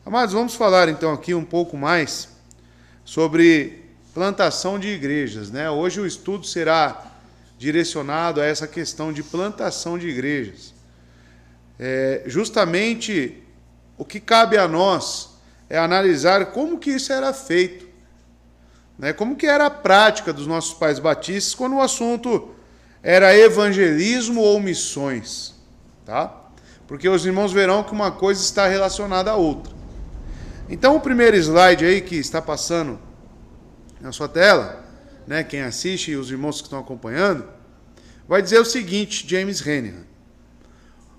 Amados, vamos falar então aqui um pouco mais sobre plantação de igrejas, né? Hoje o estudo será direcionado a essa questão de plantação de igrejas. Justamente o que cabe a nós é analisar como que isso era feito, né? Como que era a prática dos nossos pais batistas quando o assunto era evangelismo ou missões, tá? Porque os irmãos verão que uma coisa está relacionada à outra. Então o primeiro slide aí que está passando na sua tela, né, quem assiste e os irmãos que estão acompanhando, vai dizer o seguinte, James Rennie: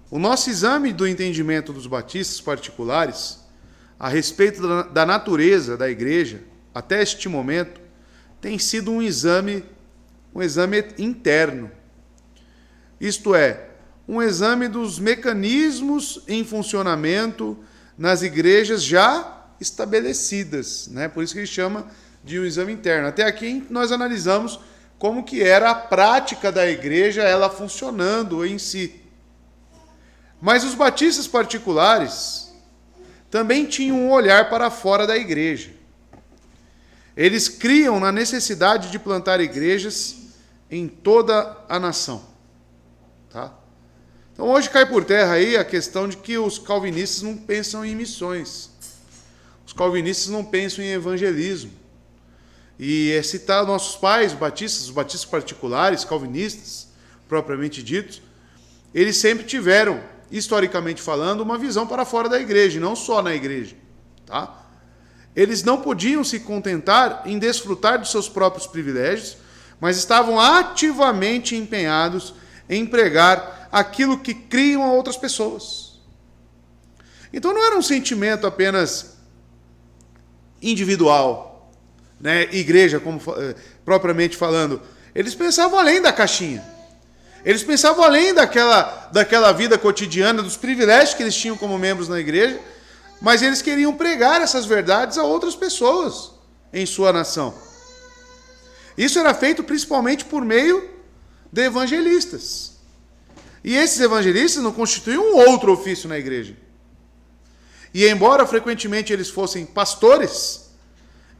o nosso exame do entendimento dos batistas particulares a respeito da natureza da igreja, até este momento, tem sido um exame interno. Isto é, um exame dos mecanismos em funcionamento nas igrejas já estabelecidas, né? Por isso que ele chama de um exame interno. Até aqui nós analisamos como que era a prática da igreja, ela funcionando em si. Mas os batistas particulares também tinham um olhar para fora da igreja. Eles criam na necessidade de plantar igrejas em toda a nação. Tá? Então hoje cai por terra aí a questão de que os calvinistas não pensam em missões. Os calvinistas não pensam em evangelismo. E citar nossos pais, os batistas particulares, calvinistas, propriamente ditos, eles sempre tiveram, historicamente falando, uma visão para fora da igreja, não só na igreja. Tá? Eles não podiam se contentar em desfrutar dos seus próprios privilégios, mas estavam ativamente empenhados em pregar aquilo que criam a outras pessoas. Então não era um sentimento apenas individual, né? Igreja, como propriamente falando. Eles pensavam além da caixinha. Eles pensavam além daquela vida cotidiana, dos privilégios que eles tinham como membros na igreja, mas eles queriam pregar essas verdades a outras pessoas em sua nação. Isso era feito principalmente por meio de evangelistas. E esses evangelistas não constituíam um outro ofício na igreja. E embora frequentemente eles fossem pastores,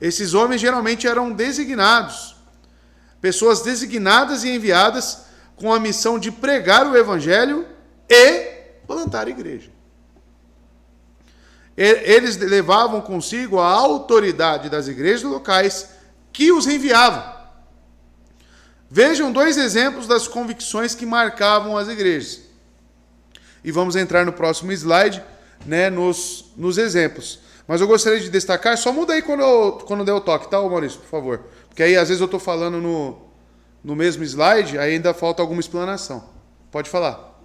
esses homens geralmente eram designados, pessoas designadas e enviadas com a missão de pregar o evangelho e plantar a igreja. Eles levavam consigo a autoridade das igrejas locais que os enviavam. Vejam dois exemplos das convicções que marcavam as igrejas. E vamos entrar no próximo slide, né, nos exemplos. Mas eu gostaria de destacar, só muda aí quando der o toque, tá, Maurício, por favor? Porque aí às vezes eu estou falando no mesmo slide, aí ainda falta alguma explanação. Pode falar.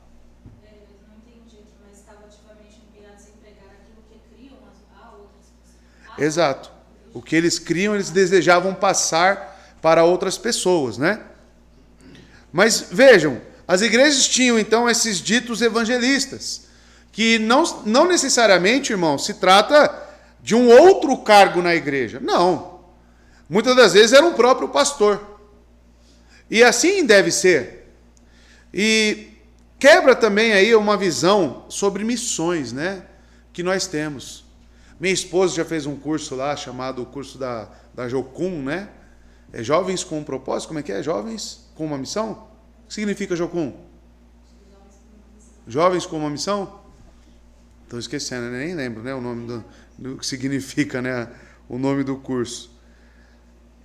Eu não entendi, mas estava ativamente empenhados em pregar aquilo que criam a outras pessoas. Exato. O que eles criam, eles desejavam passar para outras pessoas, né? Mas vejam, as igrejas tinham então esses ditos evangelistas, que não necessariamente, irmão, se trata de um outro cargo na igreja. Não. Muitas das vezes era um próprio pastor. E assim deve ser. E quebra também aí uma visão sobre missões, né, que nós temos. Minha esposa já fez um curso lá, chamado o curso da Jocum, né? É Jovens com um Propósito, como é que é? Jovens com uma Missão? O que significa Jocum? Jovens com uma Missão? Estou esquecendo, nem lembro, né, o nome do que significa, né, o nome do curso.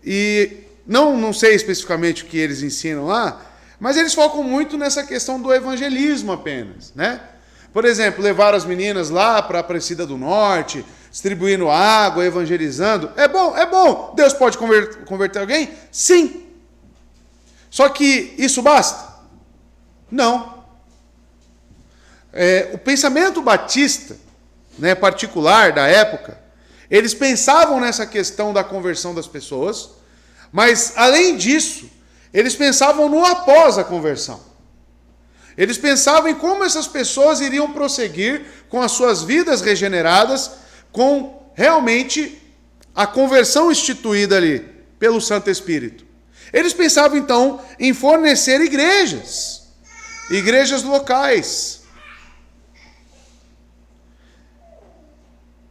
E não sei especificamente o que eles ensinam lá, mas eles focam muito nessa questão do evangelismo apenas, né? Por exemplo, levar as meninas lá para a Aparecida do Norte, distribuindo água, evangelizando. É bom. Deus pode converter alguém? Sim. Só que isso basta? Não. O pensamento batista, né, particular da época, eles pensavam nessa questão da conversão das pessoas, mas, além disso, eles pensavam no após a conversão. Eles pensavam em como essas pessoas iriam prosseguir com as suas vidas regeneradas, com realmente a conversão instituída ali pelo Santo Espírito. Eles pensavam, então, em fornecer igrejas locais.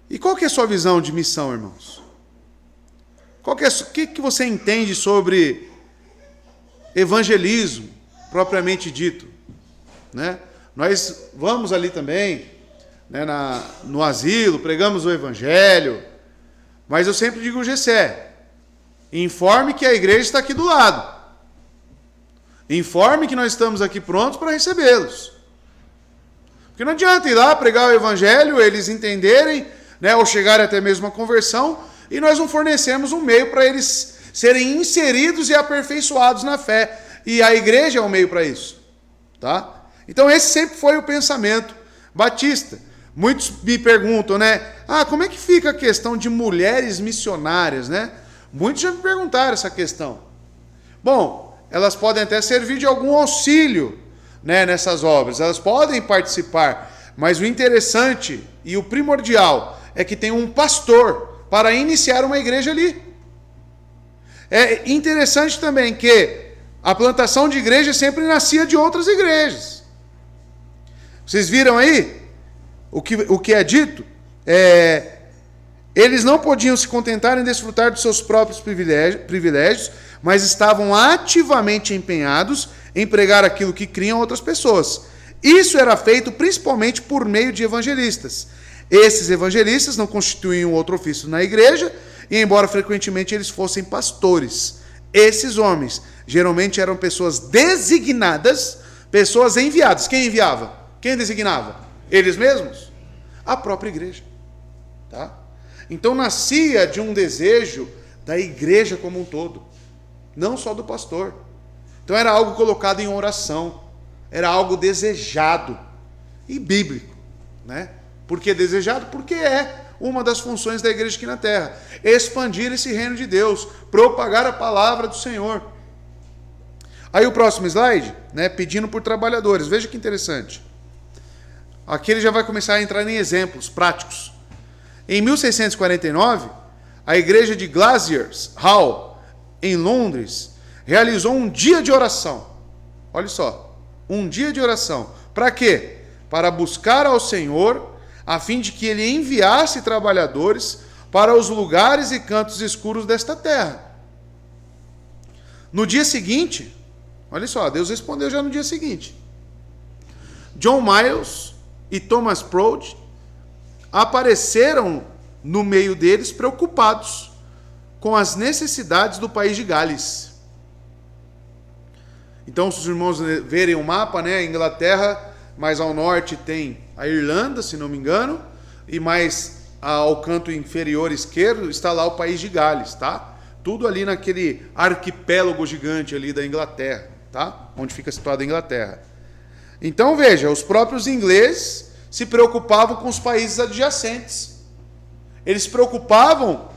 E qual que é a sua visão de missão, irmãos? O que você entende sobre evangelismo, propriamente dito? Né? Nós vamos ali também, né, no asilo, pregamos o evangelho, mas eu sempre digo, Gessé, informe que a igreja está aqui do lado. Informe que nós estamos aqui prontos para recebê-los. Porque não adianta ir lá pregar o evangelho, eles entenderem, né, ou chegarem até mesmo à conversão, e nós não fornecemos um meio para eles serem inseridos e aperfeiçoados na fé. E a igreja é um meio para isso. Tá? Então esse sempre foi o pensamento batista. Muitos me perguntam, né? Como é que fica a questão de mulheres missionárias, né? Muitos já me perguntaram essa questão. Bom, elas podem até servir de algum auxílio, né, nessas obras. Elas podem participar. Mas o interessante e o primordial é que tem um pastor para iniciar uma igreja ali. É interessante também que a plantação de igreja sempre nascia de outras igrejas. Vocês viram aí o que é dito? Eles não podiam se contentar em desfrutar dos seus próprios privilégios, mas estavam ativamente empenhados em pregar aquilo que criam outras pessoas. Isso era feito principalmente por meio de evangelistas. Esses evangelistas não constituíam outro ofício na igreja, e embora frequentemente eles fossem pastores, esses homens geralmente eram pessoas designadas, pessoas enviadas. Quem enviava? Quem designava? Eles mesmos? A própria igreja. Tá? Então nascia de um desejo da igreja como um todo, não só do pastor. Então era algo colocado em oração, era algo desejado e bíblico, né? Por que desejado? Porque é uma das funções da igreja aqui na terra. Expandir esse reino de Deus, propagar a palavra do Senhor. Aí o próximo slide, né, pedindo por trabalhadores. Veja que interessante. Aqui ele já vai começar a entrar em exemplos práticos. Em 1649, a igreja de Glaziers Hall, em Londres, realizou um dia de oração. Olha só, um dia de oração. Para quê? Para buscar ao Senhor, a fim de que ele enviasse trabalhadores para os lugares e cantos escuros desta terra. No dia seguinte, olha só, Deus respondeu já no dia seguinte. John Miles e Thomas Proud apareceram no meio deles preocupados com as necessidades do país de Gales. Então, se os irmãos verem o mapa, né, a Inglaterra, mais ao norte tem a Irlanda, se não me engano, e mais ao canto inferior esquerdo está lá o país de Gales, tá? Tudo ali naquele arquipélago gigante ali da Inglaterra, tá? Onde fica situada a Inglaterra. Então, veja, os próprios ingleses se preocupavam com os países adjacentes. Eles se preocupavam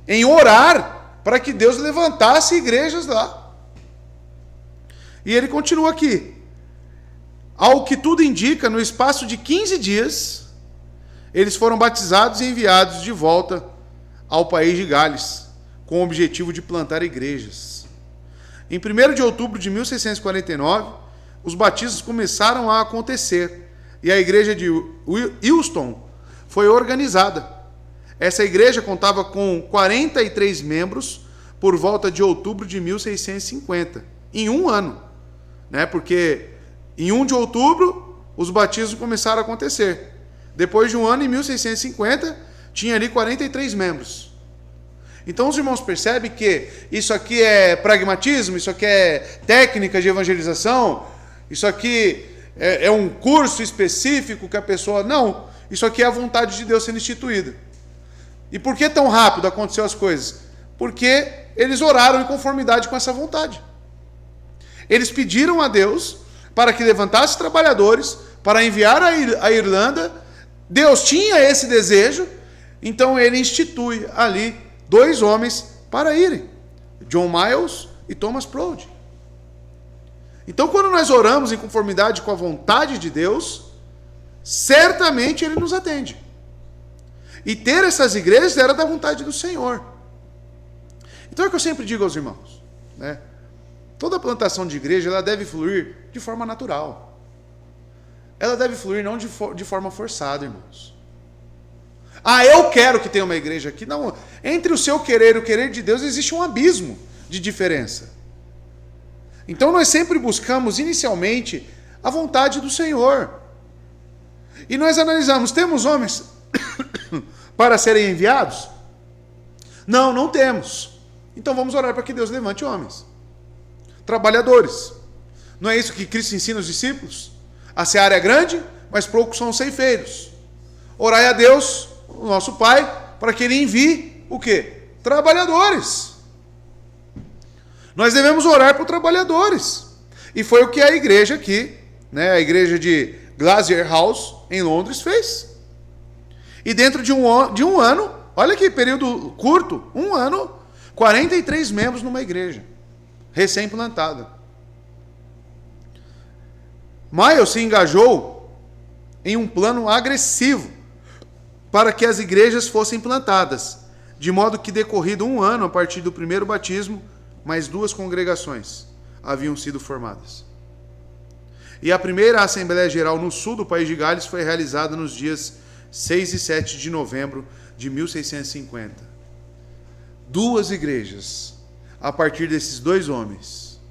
em orar para que Deus levantasse igrejas lá. E ele continua aqui. Ao que tudo indica, no espaço de 15 dias, eles foram batizados e enviados de volta ao país de Gales, com o objetivo de plantar igrejas. Em 1º de outubro de 1649, os batismos começaram a acontecer, e a igreja de Houston foi organizada. Essa igreja contava com 43 membros por volta de outubro de 1650, em um ano, né? Porque em 1 de outubro os batismos começaram a acontecer. Depois de um ano, em 1650, tinha ali 43 membros. Então os irmãos percebem que isso aqui é pragmatismo, isso aqui é técnica de evangelização, isso aqui é um curso específico que a pessoa... Não, isso aqui é a vontade de Deus sendo instituída. E por que tão rápido aconteceu as coisas? Porque eles oraram em conformidade com essa vontade. Eles pediram a Deus para que levantasse trabalhadores para enviar a Irlanda. Deus tinha esse desejo, então ele institui ali 2 homens para irem, John Miles e Thomas Proud. Então, quando nós oramos em conformidade com a vontade de Deus, certamente ele nos atende. E ter essas igrejas era da vontade do Senhor. Então é o que eu sempre digo aos irmãos, né? Toda plantação de igreja ela deve fluir de forma natural. Ela deve fluir não de forma forçada, irmãos. Ah, eu quero que tenha uma igreja aqui. Não, entre o seu querer e o querer de Deus existe um abismo de diferença. Então nós sempre buscamos inicialmente a vontade do Senhor. E nós analisamos, temos homens para serem enviados? Não, não temos. Então vamos orar para que Deus levante homens. Trabalhadores. Não é isso que Cristo ensina os discípulos? A seara é grande, mas poucos são os ceifeiros. Orai a Deus, o nosso Pai, para que Ele envie o quê? Trabalhadores. Nós devemos orar por trabalhadores. E foi o que a igreja aqui, a igreja de Glacier House, em Londres, fez. E dentro de um ano, olha que período curto, 1 ano, 43 membros numa igreja, recém-plantada. Miles se engajou em um plano agressivo para que as igrejas fossem plantadas, de modo que, decorrido 1 ano a partir do primeiro batismo, mais 2 congregações haviam sido formadas. E a primeira Assembleia Geral no sul do país de Gales foi realizada nos dias 6 e 7 de novembro de 1650. 2 igrejas, a partir desses 2 homens,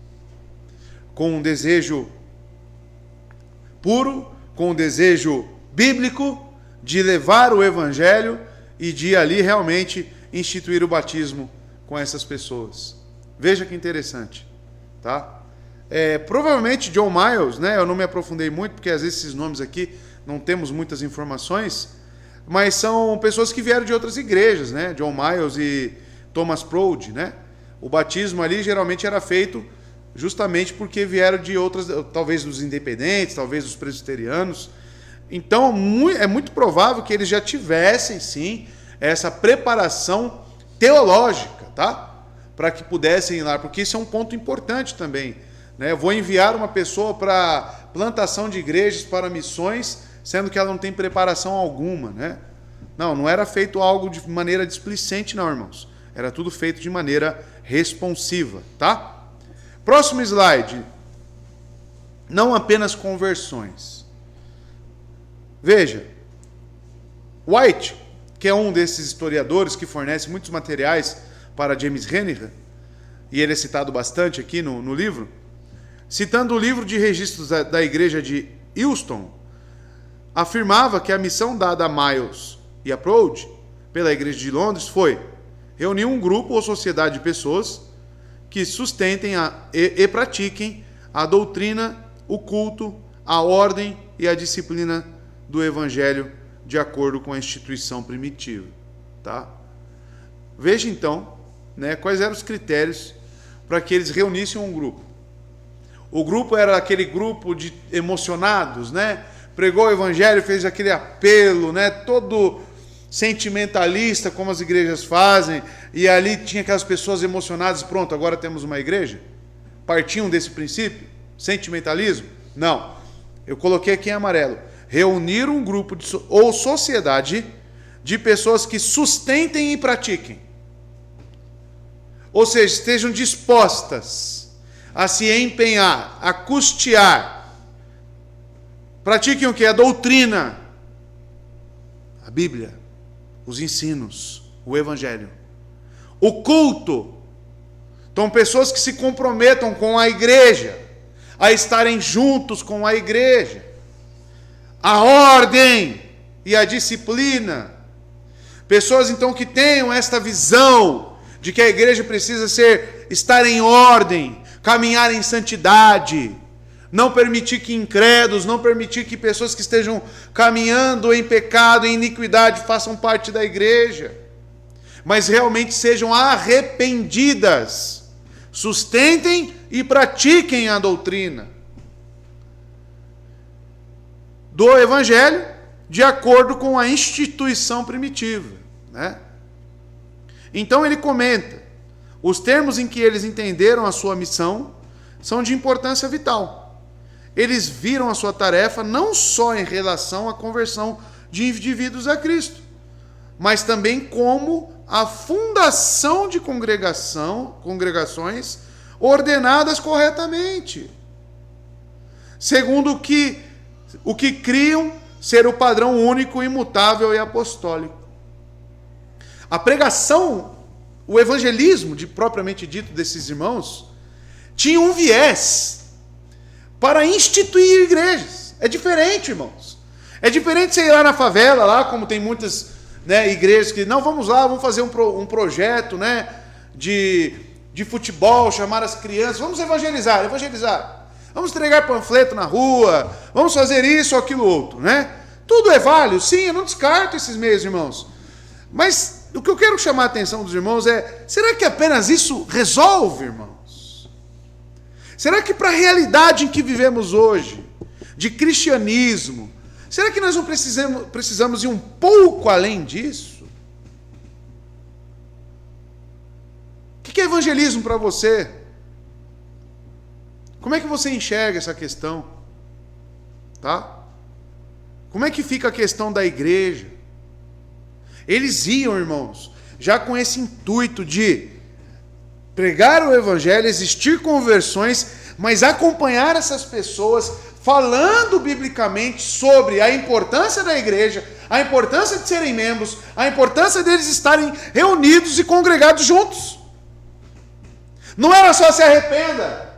com um desejo puro, com um desejo bíblico de levar o evangelho e de ali realmente instituir o batismo com essas pessoas. Veja que interessante, tá? Provavelmente John Miles, eu não me aprofundei muito, porque às vezes esses nomes aqui não temos muitas informações, mas são pessoas que vieram de outras igrejas, John Miles e Thomas Proud, O batismo ali geralmente era feito justamente porque vieram de outras, talvez dos independentes, talvez dos presbiterianos. Então é muito provável que eles já tivessem, sim, essa preparação teológica, tá? Para que pudessem ir lá, porque isso é um ponto importante também. Eu vou enviar uma pessoa para plantação de igrejas, para missões, sendo que ela não tem preparação alguma, Não era feito algo de maneira displicente, não, irmãos. Era tudo feito de maneira responsiva, tá? Próximo slide. Não apenas conversões. Veja, White, que é um desses historiadores que fornece muitos materiais para James Renner, e ele é citado bastante aqui no livro, citando o livro de registros da igreja de Houston, afirmava que a missão dada a Miles e a Proud pela igreja de Londres foi reunir um grupo ou sociedade de pessoas que sustentem e pratiquem a doutrina, o culto, a ordem e a disciplina do evangelho de acordo com a instituição primitiva. Tá? Veja então, quais eram os critérios para que eles reunissem um grupo. O grupo era aquele grupo de emocionados, Pregou o evangelho, fez aquele apelo, todo sentimentalista, como as igrejas fazem, e ali tinha aquelas pessoas emocionadas, pronto, agora temos uma igreja? Partiam desse princípio? Sentimentalismo? Não. Eu coloquei aqui em amarelo. Reunir um grupo ou sociedade de pessoas que sustentem e pratiquem. Ou seja, estejam dispostas a se empenhar, a custear. Pratiquem o que? A doutrina, a Bíblia, os ensinos, o Evangelho. O culto. Então, pessoas que se comprometam com a igreja, a estarem juntos com a igreja. A ordem e a disciplina. Pessoas, então, que tenham esta visão de que a igreja precisa estar em ordem, caminhar em santidade, não permitir que incrédulos, não permitir que pessoas que estejam caminhando em pecado, em iniquidade, façam parte da igreja, mas realmente sejam arrependidas, sustentem e pratiquem a doutrina do Evangelho de acordo com a instituição primitiva. Então ele comenta, os termos em que eles entenderam a sua missão são de importância vital. Eles viram a sua tarefa não só em relação à conversão de indivíduos a Cristo, mas também como a fundação de congregações ordenadas corretamente, segundo o que criam ser o padrão único, imutável e apostólico. A pregação, o evangelismo, propriamente dito, desses irmãos, tinha um viés para instituir igrejas. É diferente, irmãos. É diferente você ir lá na favela, lá como tem muitas, né, igrejas que, não, vamos lá, vamos fazer um projeto, né, de futebol, chamar as crianças, vamos evangelizar. Vamos entregar panfleto na rua, vamos fazer isso ou aquilo outro, né? Tudo é válido, sim, eu não descarto esses meios, irmãos. Mas o que eu quero chamar a atenção dos irmãos é, será que apenas isso resolve, irmãos? Será que para a realidade em que vivemos hoje, de cristianismo, será que nós não precisamos ir um pouco além disso? O que é evangelismo para você? Como é que você enxerga essa questão? Tá? Como é que fica a questão da igreja? Eles iam, irmãos, já com esse intuito de pregar o evangelho, existir conversões, mas acompanhar essas pessoas falando biblicamente sobre a importância da igreja, a importância de serem membros, a importância deles estarem reunidos e congregados juntos. Não era só se arrependa,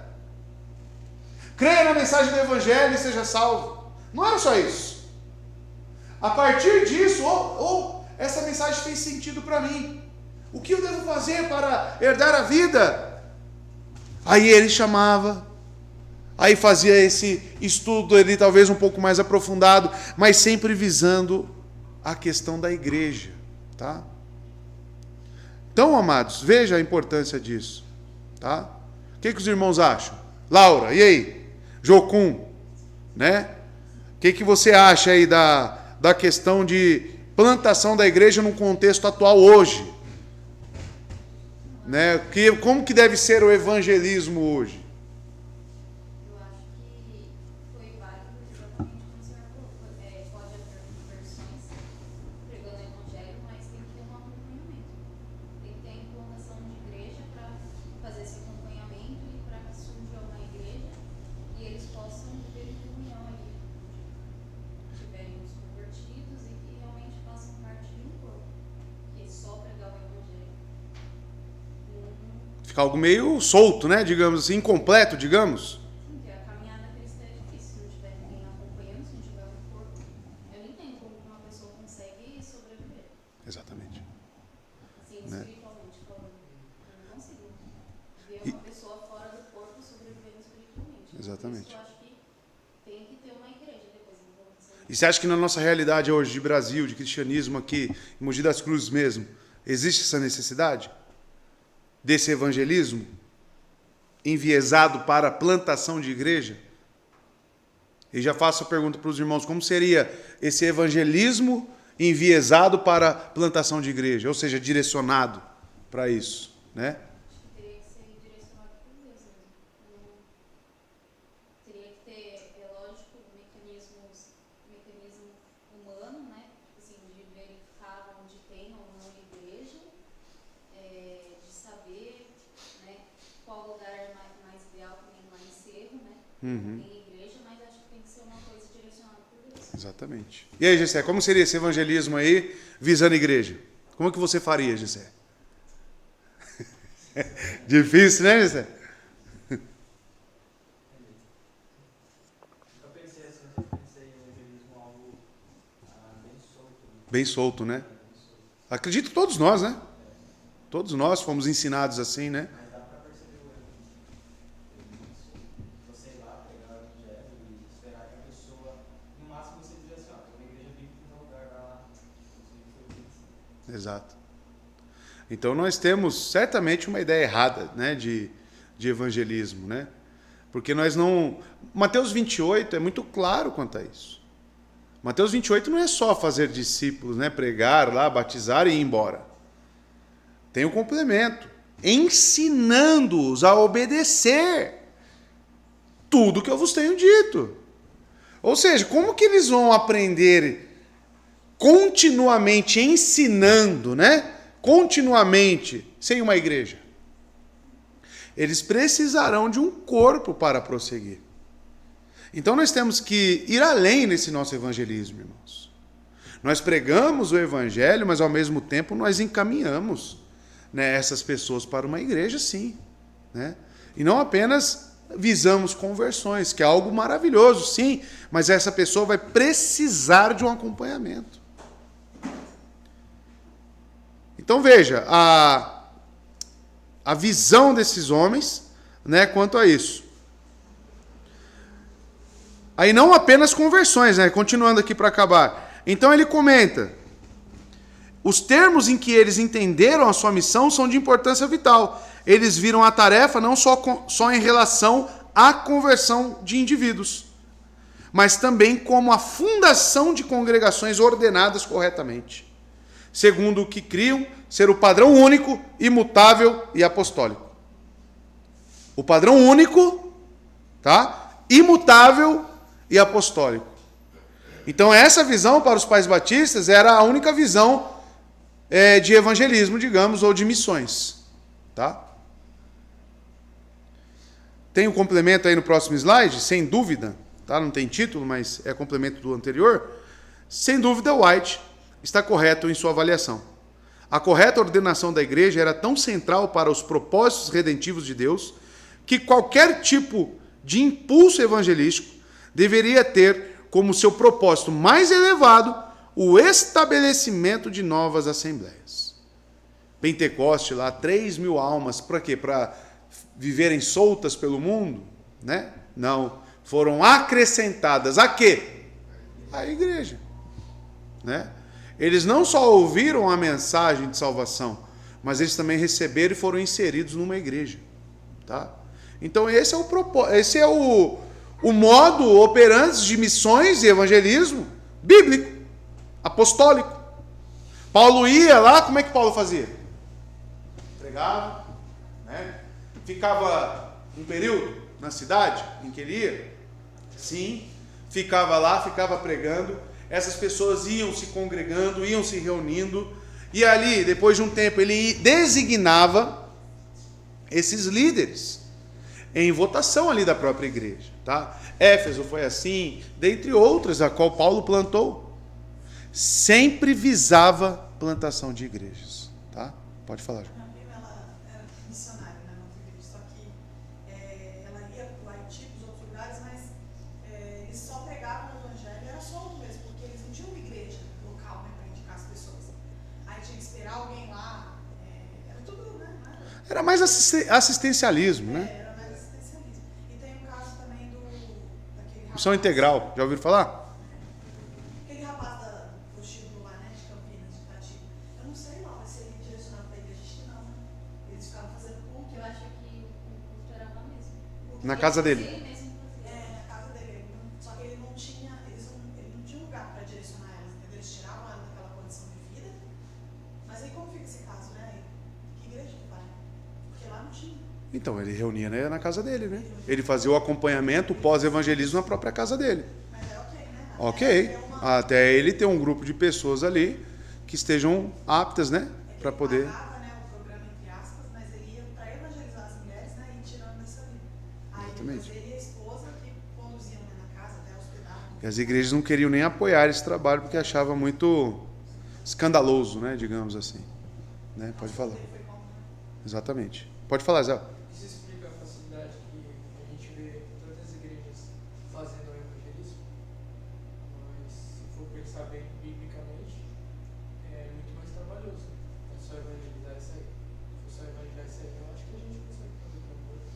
creia na mensagem do evangelho e seja salvo. Não era só isso. A partir disso, essa mensagem fez sentido para mim. O que eu devo fazer para herdar a vida? Aí ele chamava, aí fazia esse estudo ali talvez um pouco mais aprofundado, mas sempre visando a questão da igreja, tá? Então, amados, veja a importância disso, tá? O que os irmãos acham? Laura, e aí? Jocum, né? O que você acha aí da questão de plantação da igreja no contexto atual hoje? Né? Como que deve ser o evangelismo hoje? Eu acho que foi válido exatamente como o senhor falou. Pode haver conversões pregando o evangelho, mas tem que ter um acompanhamento. Tem que ter a implantação de igreja para fazer esse acompanhamento e para que surja uma igreja e eles possam viver em comunhão ali, tiverem os convertidos e que realmente façam parte de um corpo, que só pregar o evangelho. Fica algo meio solto, né? Digamos assim, incompleto, digamos. Sim, que a caminhada cristã é difícil, se não tiver ninguém acompanhando, se não tiver um corpo. Eu não entendo como uma pessoa consegue sobreviver, Exatamente. assim, Né? espiritualmente falando. Eu não consigo ver uma pessoa fora do corpo sobrevivendo espiritualmente. Exatamente. Por isso eu acho que tem que ter uma igreja depois. E você acha que na nossa realidade hoje, de Brasil, de cristianismo aqui, em Mogi das Cruzes mesmo, existe essa necessidade? Desse evangelismo enviesado para a plantação de igreja? E já faço a pergunta para os irmãos, como seria esse evangelismo enviesado para a plantação de igreja? Ou seja, direcionado para isso, né? Teria que ser direcionado por Deus mesmo. Teria que ter, é lógico, mecanismo humano, né? Assim, de verificar onde tem ou não igreja, de saber, né, qual lugar é mais ideal também lá em Cerro, né? Tem igreja, mas acho que tem que ser uma coisa direcionada por Deus. Exatamente. E aí, Gessé, como seria esse evangelismo aí, visando a igreja? Como é que você faria, Gessé? Difícil, né, Gessé? Eu pensei em evangelismo algo bem solto. Bem solto, né? Bem solto. Acredito que todos nós, né? Todos nós fomos ensinados assim, né? Mas dá para perceber o evangelismo. Você ir lá, pegar o evangelho e esperar que a pessoa, no máximo você dizer assim, ó, tem uma igreja bíblica em tal lugar, vai lá. Exato. Então nós temos certamente uma ideia errada, né, de evangelismo, né? Porque nós não... Mateus 28 é muito claro quanto a isso. Mateus 28 não é só fazer discípulos, né, pregar lá, batizar e ir embora. Tem o complemento, ensinando-os a obedecer tudo que eu vos tenho dito. Ou seja, como que eles vão aprender continuamente ensinando, né? Continuamente, sem uma igreja? Eles precisarão de um corpo para prosseguir. Então nós temos que ir além nesse nosso evangelismo, irmãos. Nós pregamos o evangelho, mas ao mesmo tempo nós encaminhamos, né, essas pessoas para uma igreja, sim, né? E não apenas visamos conversões, que é algo maravilhoso, sim, mas essa pessoa vai precisar de um acompanhamento. Então veja, a visão desses homens, né, quanto a isso. Aí não apenas conversões, né, continuando aqui para acabar. Então ele comenta, os termos em que eles entenderam a sua missão são de importância vital. Eles viram a tarefa não só em relação à conversão de indivíduos, mas também como a fundação de congregações ordenadas corretamente, segundo o que criam ser o padrão único, imutável e apostólico. O padrão único, tá? Imutável e apostólico. Então essa visão para os pais batistas era a única visão de evangelismo, digamos, ou de missões, tá? Tem um complemento aí no próximo slide, sem dúvida, tá? Não tem título, mas é complemento do anterior. Sem dúvida, White está correto em sua avaliação. A correta ordenação da igreja era tão central para os propósitos redentivos de Deus que qualquer tipo de impulso evangelístico deveria ter como seu propósito mais elevado o estabelecimento de novas assembleias. Pentecoste lá, 3.000 almas, para quê? Para viverem soltas pelo mundo? Né? Não. Foram acrescentadas a quê? A igreja. Né? Eles não só ouviram a mensagem de salvação, mas eles também receberam e foram inseridos numa igreja. Tá? Então esse é o modo operante de missões e evangelismo bíblico, apostólico. Paulo ia lá, como é que Paulo fazia? Pregava, né? Ficava um período na cidade em que ele ia? Sim, ficava lá, ficava pregando. Essas pessoas iam se congregando, iam se reunindo, e ali, depois de um tempo, ele designava esses líderes em votação ali da própria igreja, tá? Éfeso foi assim, dentre outras, a qual Paulo plantou. Sempre visava plantação de igrejas, tá? Pode falar, João. Minha prima, ela era missionária, né, na igreja, só que ela ia para o Haiti, para os outros lugares, mas eles só pregavam o evangelho, era só um mesmo, porque eles não tinham uma igreja local, né, para indicar as pessoas. Aí tinha que esperar alguém lá, era tudo, né? Era mais assistencialismo, né? Era mais assistencialismo. E tem o caso também daquele rapaz... Missão integral, já ouviram falar? Aquele rapaz do prostíbulo lá, né, de Campinas, de Itatiba. Eu não sei lá, se ele direcionado para a igreja, acho que não, né? Eles ficavam fazendo culto. Eu acho que o culto era lá mesmo. Na casa dele. Ele mesmo fazia. Na casa dele. Só que ele não tinha lugar para direcionar elas, entendeu? Eles tiravam ela daquela condição de vida. Mas aí como fica esse caso, né? Que igreja que vai? Porque lá não tinha. Então, ele reunia, né, na casa dele, né? Ele fazia o acompanhamento, o pós-evangelismo na própria casa dele. Mas é ok, né? Ok. Até ele ter um grupo de pessoas ali que estejam aptas, né? Para poder... Ele pagava, né, o programa, entre aspas, mas ele ia para evangelizar as mulheres, né? E tirando dessa vida. Aí depois ele e a esposa que conduziam, né, na casa, até hospedavam. E as igrejas não queriam nem apoiar esse trabalho porque achavam muito escandaloso, né? Digamos assim. Né? Pode falar. Ele foi como, né? Exatamente. Pode falar, Zé. Isso explica a facilidade que a gente vê tantas igrejas fazendo o evangelismo, mas se for pensar bem biblicamente, é muito mais trabalhoso. É só evangelizar isso aí. Se for só evangelizar isso aí, eu acho que a gente consegue fazer outra coisa.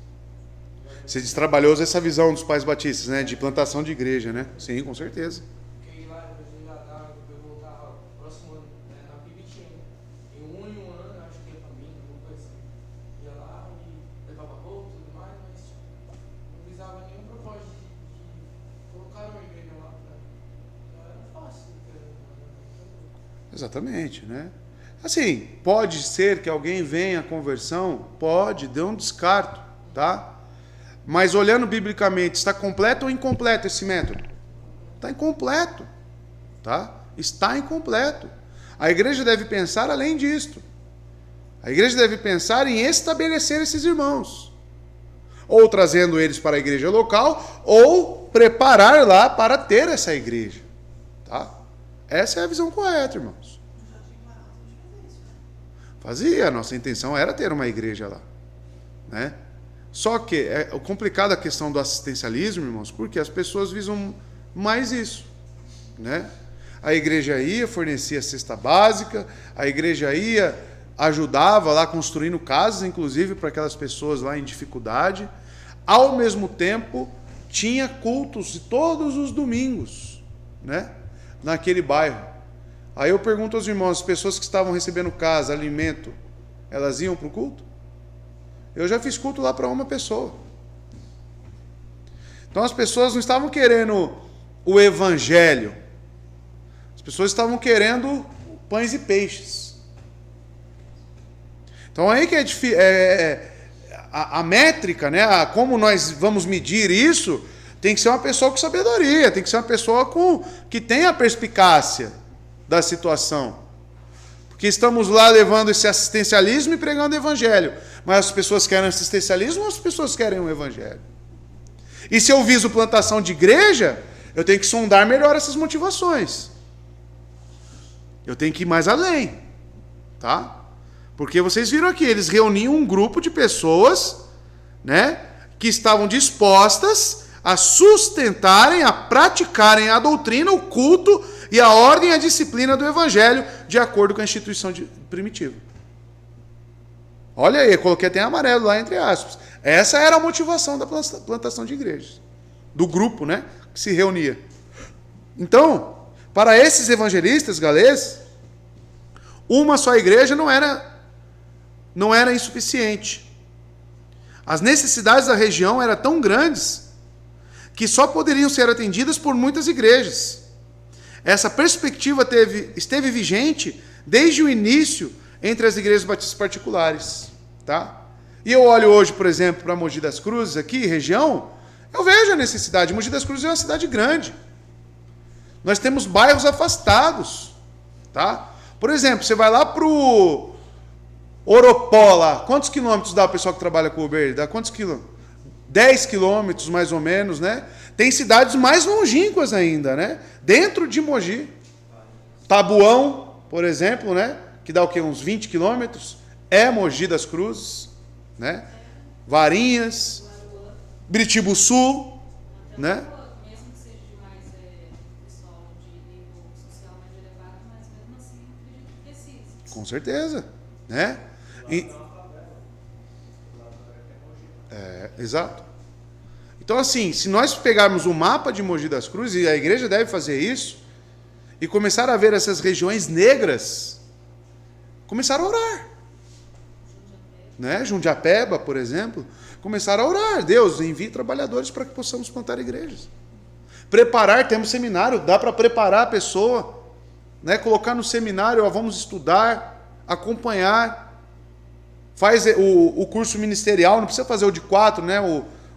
Você diz trabalhoso essa visão dos pais batistas, né? De plantação de igreja, né? Sim, com certeza. Porque ir lá, evangelizar, eu voltar próximo ano, na Pibitinha. Em um ano, eu acho que ia pra mim, alguma coisa assim. Ia lá e levava roupa e tudo mais, mas não visava nenhum propósito de colocar uma igreja lá. Era fácil. Exatamente, né? Assim, pode ser que alguém venha à conversão? Pode, dê um descarto, tá? Mas olhando biblicamente, está completo ou incompleto esse método? Está incompleto, tá? Está incompleto. A igreja deve pensar além disto. A igreja deve pensar em estabelecer esses irmãos. Ou trazendo eles para a igreja local, ou preparar lá para ter essa igreja. Tá? Essa é a visão correta, irmãos. No Jardim Planalto a gente fazia isso, né? Fazia, a nossa intenção era ter uma igreja lá, né? Só que é complicada a questão do assistencialismo, irmãos, porque as pessoas visam mais isso, né? A igreja ia, fornecia cesta básica, a igreja ia, ajudava lá construindo casas, inclusive para aquelas pessoas lá em dificuldade. Ao mesmo tempo, tinha cultos todos os domingos, né? Naquele bairro. Aí eu pergunto aos irmãos, as pessoas que estavam recebendo casa, alimento, elas iam para o culto? Eu já fiz culto lá para uma pessoa. Então as pessoas não estavam querendo o evangelho. As pessoas estavam querendo pães e peixes. Então aí que a métrica, né? Como nós vamos medir isso, tem que ser uma pessoa com sabedoria, tem que ser uma pessoa que tenha a perspicácia da situação. Porque estamos lá levando esse assistencialismo e pregando o evangelho. Mas as pessoas querem assistencialismo ou as pessoas querem o evangelho? E se eu viso plantação de igreja, eu tenho que sondar melhor essas motivações. Eu tenho que ir mais além. Tá? Porque vocês viram aqui, eles reuniam um grupo de pessoas, né, que estavam dispostas a sustentarem, a praticarem a doutrina, o culto e a ordem e a disciplina do evangelho de acordo com a instituição primitiva. Olha aí, eu coloquei até em amarelo lá entre aspas. Essa era a motivação da plantação de igrejas. Do grupo, né, que se reunia. Então, para esses evangelistas galeses, uma só igreja não era insuficiente. As necessidades da região eram tão grandes que só poderiam ser atendidas por muitas igrejas. Essa perspectiva esteve vigente desde o início entre as igrejas batistas particulares. Tá? E eu olho hoje, por exemplo, para Mogi das Cruzes, aqui, região, eu vejo a necessidade. Mogi das Cruzes é uma cidade grande. Nós temos bairros afastados. Tá? Por exemplo, você vai lá para o Oropó lá. Quantos quilômetros dá o pessoal que trabalha com Uber? Dá quantos quilômetros? 10 quilômetros, mais ou menos, né? Tem cidades mais longínquas ainda, né? Dentro de Mogi. Tabuão, por exemplo, né? Que dá o quê? Uns 20 quilômetros. É Mogi das Cruzes, né? Varinhas, Biritibuçu, né? Mesmo que seja de mais pessoal de nível social mais elevado, mas mesmo assim acredito que precisa. Com certeza, né? Exato. Então, assim, se nós pegarmos o mapa de Mogi das Cruzes, e a igreja deve fazer isso, e começar a ver essas regiões negras, começar a orar. Né? Jundiapeba, por exemplo, começar a orar. Deus, envie trabalhadores para que possamos plantar igrejas. Preparar, temos seminário, dá para preparar a pessoa, né? Colocar no seminário, ó, vamos estudar, acompanhar. Faz o curso ministerial, não precisa fazer o de 4, né?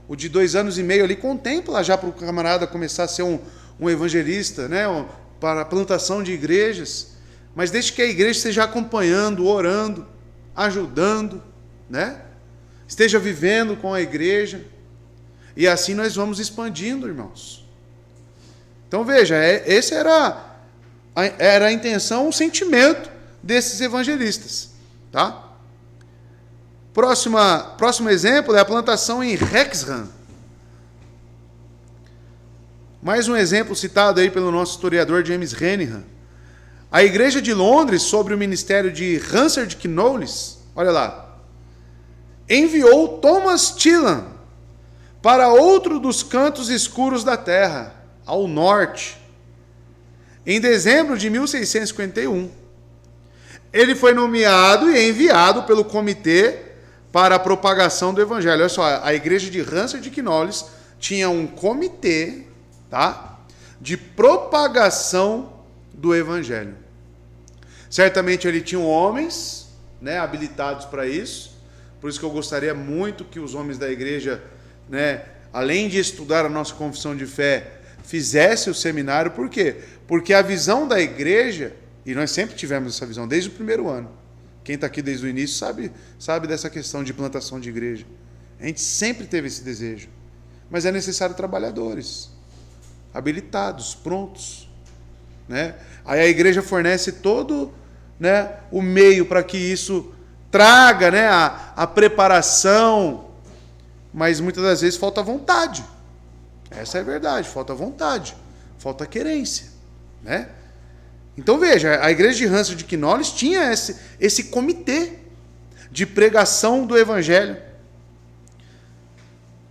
O de 2 anos e meio ali, contempla já para o camarada começar a ser um evangelista, né? Para a plantação de igrejas. Mas deixe que a igreja esteja acompanhando, orando, ajudando, né? Esteja vivendo com a igreja. E assim nós vamos expandindo, irmãos. Então veja, esse era a intenção, o sentimento desses evangelistas. Tá? Próximo exemplo é a plantação em Wrexham. Mais um exemplo citado aí pelo nosso historiador James Renningham. A igreja de Londres, sob o ministério de Hansard Knowles, olha lá, enviou Thomas Tillam para outro dos cantos escuros da terra, ao norte, em dezembro de 1651. Ele foi nomeado e enviado pelo comitê para a propagação do evangelho. Olha só, a igreja de Hansard Knowles tinha um comitê, tá, de propagação do evangelho. Certamente ele tinha homens, né, habilitados para isso. Por isso que eu gostaria muito que os homens da igreja, né, além de estudar a nossa confissão de fé, fizessem o seminário. Por quê? Porque a visão da igreja, e nós sempre tivemos essa visão desde o primeiro ano. Quem está aqui desde o início sabe dessa questão de plantação de igreja. A gente sempre teve esse desejo. Mas é necessário trabalhadores habilitados, prontos. né? Aí a igreja fornece todo, né, o meio para que isso traga, né, a preparação, mas muitas das vezes falta vontade. Essa é a verdade, falta vontade, falta querência, né? Então veja, a igreja de Hansel de Knowles tinha esse comitê de pregação do evangelho.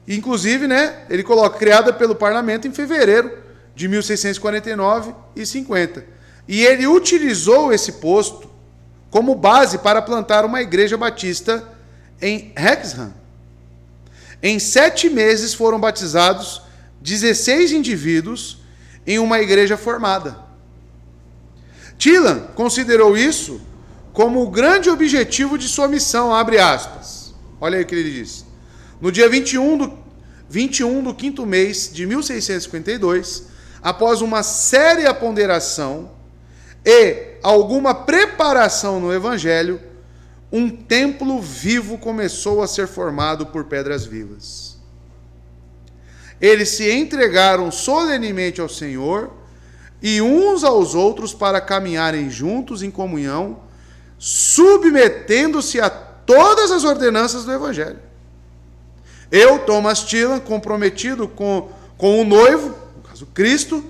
Inclusive, né, ele coloca, criada pelo parlamento em fevereiro de 1649 e 50. E ele utilizou esse posto como base para plantar uma igreja batista em Hexham. Em 7 meses foram batizados 16 indivíduos em uma igreja formada. Tillam considerou isso como o grande objetivo de sua missão, abre aspas. Olha aí o que ele diz. No dia 21 do quinto mês de 1652, após uma séria ponderação e alguma preparação no Evangelho, um templo vivo começou a ser formado por pedras vivas. Eles se entregaram solenemente ao Senhor e uns aos outros para caminharem juntos em comunhão, submetendo-se a todas as ordenanças do Evangelho. Eu, Thomas Tillam, comprometido com o noivo, no caso Cristo,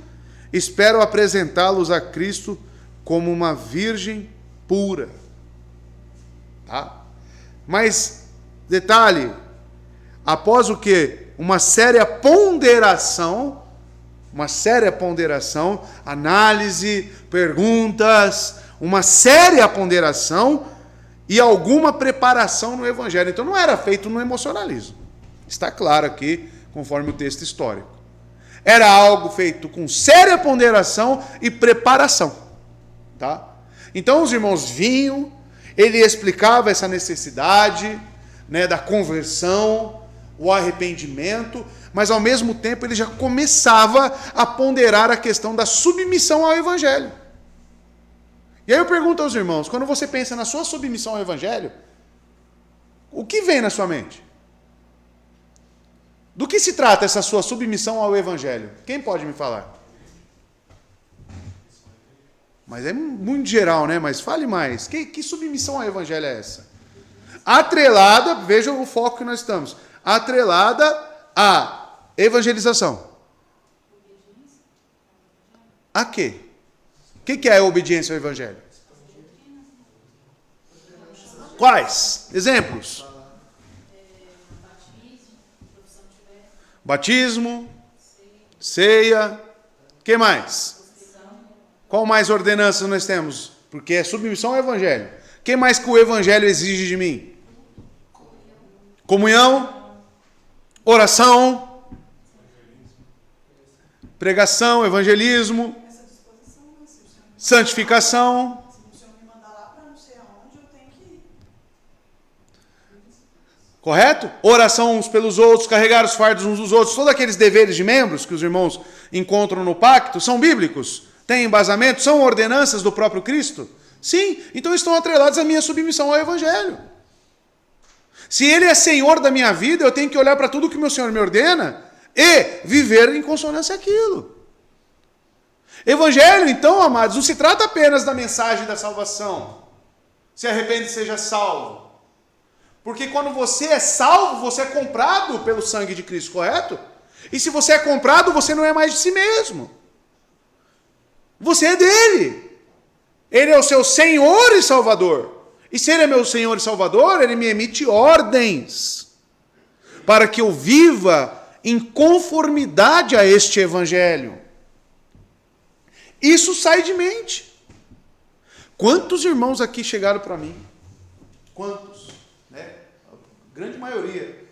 espero apresentá-los a Cristo como uma virgem pura. Tá? Mas, detalhe, após o quê? Uma séria ponderação, análise, perguntas, uma séria ponderação e alguma preparação no Evangelho. Então não era feito no emocionalismo. Está claro aqui, conforme o texto histórico. Era algo feito com séria ponderação e preparação. Tá? Então os irmãos vinham, ele explicava essa necessidade, né, da conversão, o arrependimento, mas ao mesmo tempo ele já começava a ponderar a questão da submissão ao Evangelho. E aí eu pergunto aos irmãos, quando você pensa na sua submissão ao Evangelho, o que vem na sua mente? Do que se trata essa sua submissão ao Evangelho? Quem pode me falar? Mas é muito geral, né? Mas fale mais. Que submissão ao Evangelho é essa? Atrelada, veja o foco que nós estamos. Atrelada à evangelização. A quê? O que é a obediência ao Evangelho? Quais? Exemplos? Batismo, ceia, o que mais? Qual mais ordenanças nós temos? Porque é submissão ao Evangelho. O que mais que o Evangelho exige de mim? Comunhão, oração, pregação, evangelismo, santificação. Se o Senhor me mandar lá para não sei aonde, eu tenho que ir. Correto? Oração uns pelos outros, carregar os fardos uns dos outros, todos aqueles deveres de membros que os irmãos encontram no pacto, são bíblicos? Têm embasamento? São ordenanças do próprio Cristo? Sim, então estão atrelados à minha submissão ao Evangelho. Se Ele é Senhor da minha vida, eu tenho que olhar para tudo que o meu Senhor me ordena e viver em consonância àquilo. Evangelho, então, amados, não se trata apenas da mensagem da salvação. Se arrepende e seja salvo. Porque quando você é salvo, você é comprado pelo sangue de Cristo, correto? E se você é comprado, você não é mais de si mesmo. Você é dele. Ele é o seu Senhor e Salvador. E se Ele é meu Senhor e Salvador, Ele me emite ordens para que eu viva em conformidade a este Evangelho. Isso sai de mente. Quantos irmãos aqui chegaram para mim? Quantos? Né? A grande maioria.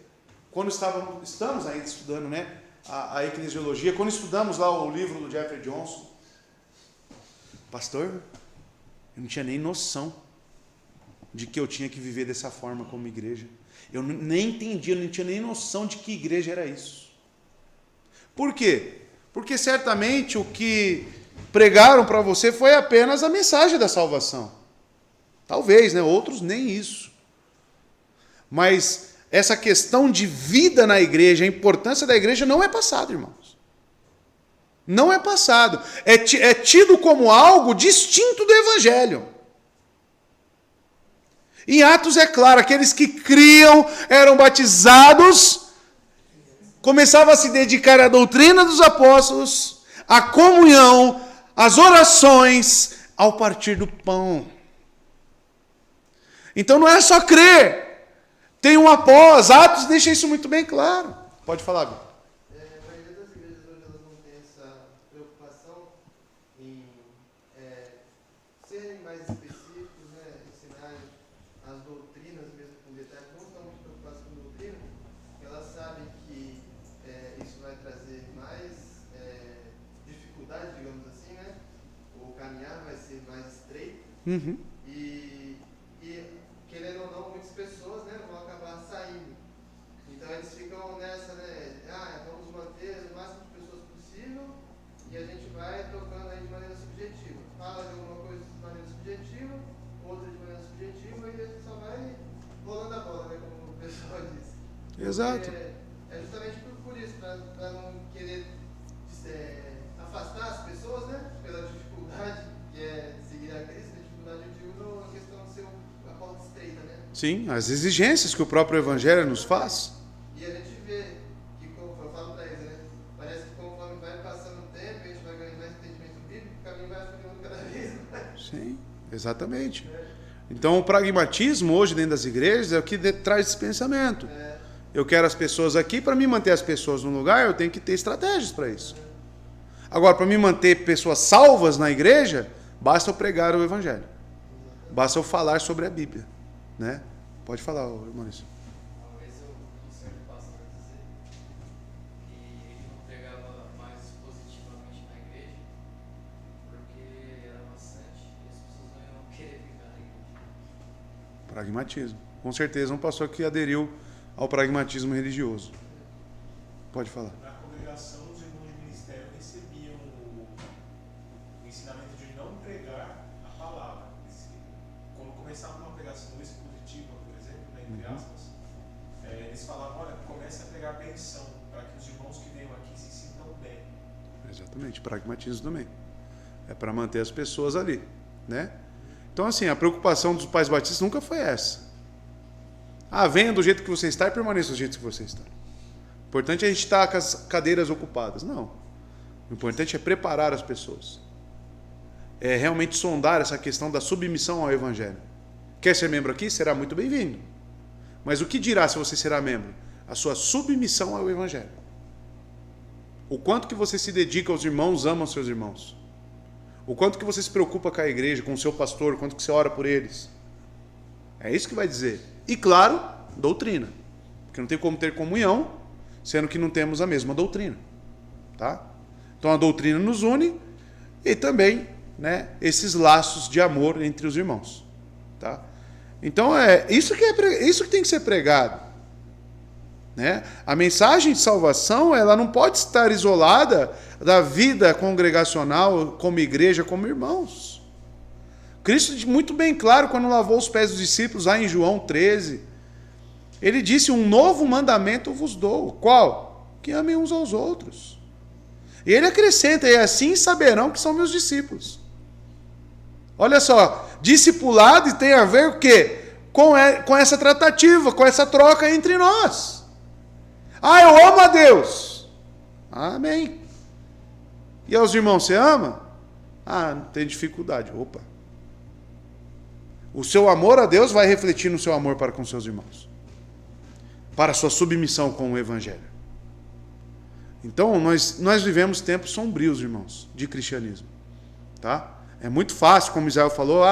Quando estamos ainda estudando, né, a eclesiologia, quando estudamos lá o livro do Jeffrey Johnson, pastor, eu não tinha nem noção de que eu tinha que viver dessa forma como igreja. Eu nem entendia, eu não tinha nem noção de que igreja era isso. Por quê? Porque certamente o que pregaram para você foi apenas a mensagem da salvação. Talvez, né? Outros nem isso. Mas essa questão de vida na igreja, a importância da igreja não é passada, irmãos. Não é passado. É tido como algo distinto do Evangelho. Em Atos é claro, aqueles que criam, eram batizados, começavam a se dedicar à doutrina dos apóstolos, à comunhão, às orações, ao partir do pão. Então não é só crer, tem um após. Atos deixa isso muito bem claro. Pode falar, Gu. A maioria das igrejas hoje elas não tem essa preocupação em serem mais específicos, né, ensinarem as doutrinas mesmo com detalhes. Não estão muito preocupadas com doutrina, porque elas sabem que isso vai trazer mais dificuldade, digamos assim, né? O caminhar vai ser mais estreito. Uhum. E querendo ou não, muitas pessoas, né, vão acabar saindo. Então eles ficam nessa, né? Vamos manter o máximo de pessoas possível e a gente vai tocando aí de maneira subjetiva. Fala de alguma coisa de maneira subjetiva, outra de maneira subjetiva e a gente só vai rolando a bola, né? Como o pessoal diz. Exato. É justamente por isso, para não querer afastar as pessoas, né? Pela dificuldade que é seguir a Cristo, a dificuldade eu digo na questão de ser a porta estreita, né? Sim, as exigências que o próprio Evangelho nos faz. E a gente vê que, como eu falo para eles, né? Parece que conforme vai passando o tempo, a gente vai ganhando mais entendimento bíblico, o caminho vai ficando cada vez mais. Sim, exatamente. Então o pragmatismo hoje dentro das igrejas é o que traz esse pensamento. Eu quero as pessoas aqui, para me manter as pessoas no lugar, eu tenho que ter estratégias para isso. Agora, para me manter pessoas salvas na igreja, basta eu pregar o Evangelho. Basta eu falar sobre a Bíblia. Né? Pode falar, Maurício. Uma vez eu ouvi um pastor dizer que ele não pregava mais positivamente na igreja porque era maçante e as pessoas não iam querer ficar na igreja. Pragmatismo. Com certeza, um pastor que aderiu ao pragmatismo religioso. Pode falar. Na congregação, os irmãos de ministério recebiam o ensinamento de não pregar a palavra. Quando começava uma pregação expositiva, por exemplo, né, entre aspas, eles falavam, olha, comece a pregar benção, para que os irmãos que venham aqui se sintam bem. Exatamente, pragmatismo também. É para manter as pessoas ali, né? Então, assim, a preocupação dos pais batistas nunca foi essa. Venha do jeito que você está e permaneça do jeito que você está. O importante é a gente estar com as cadeiras ocupadas. Não. O importante é preparar as pessoas. É realmente sondar essa questão da submissão ao Evangelho. Quer ser membro aqui? Será muito bem-vindo. Mas o que dirá se você será membro? A sua submissão ao Evangelho. O quanto que você se dedica aos irmãos, ama os seus irmãos. O quanto que você se preocupa com a igreja, com o seu pastor, o quanto que você ora por eles. É isso que vai dizer. E claro, doutrina. Porque não tem como ter comunhão, sendo que não temos a mesma doutrina. Tá? Então a doutrina nos une e também, né, esses laços de amor entre os irmãos. Tá? Então é isso que tem que ser pregado. Né? A mensagem de salvação ela não pode estar isolada da vida congregacional como igreja, como irmãos. Cristo, muito bem claro, quando lavou os pés dos discípulos, lá em João 13, ele disse, um novo mandamento vos dou. Qual? Que amem uns aos outros. E ele acrescenta, e assim saberão que são meus discípulos. Olha só, discipulado tem a ver o quê? Com essa tratativa, com essa troca entre nós. Eu amo a Deus. Amém. E aos irmãos, você ama? Não tem dificuldade. Opa. O seu amor a Deus vai refletir no seu amor para com seus irmãos. Para a sua submissão com o Evangelho. Então, nós vivemos tempos sombrios, irmãos, de cristianismo. Tá? É muito fácil, como Israel falou,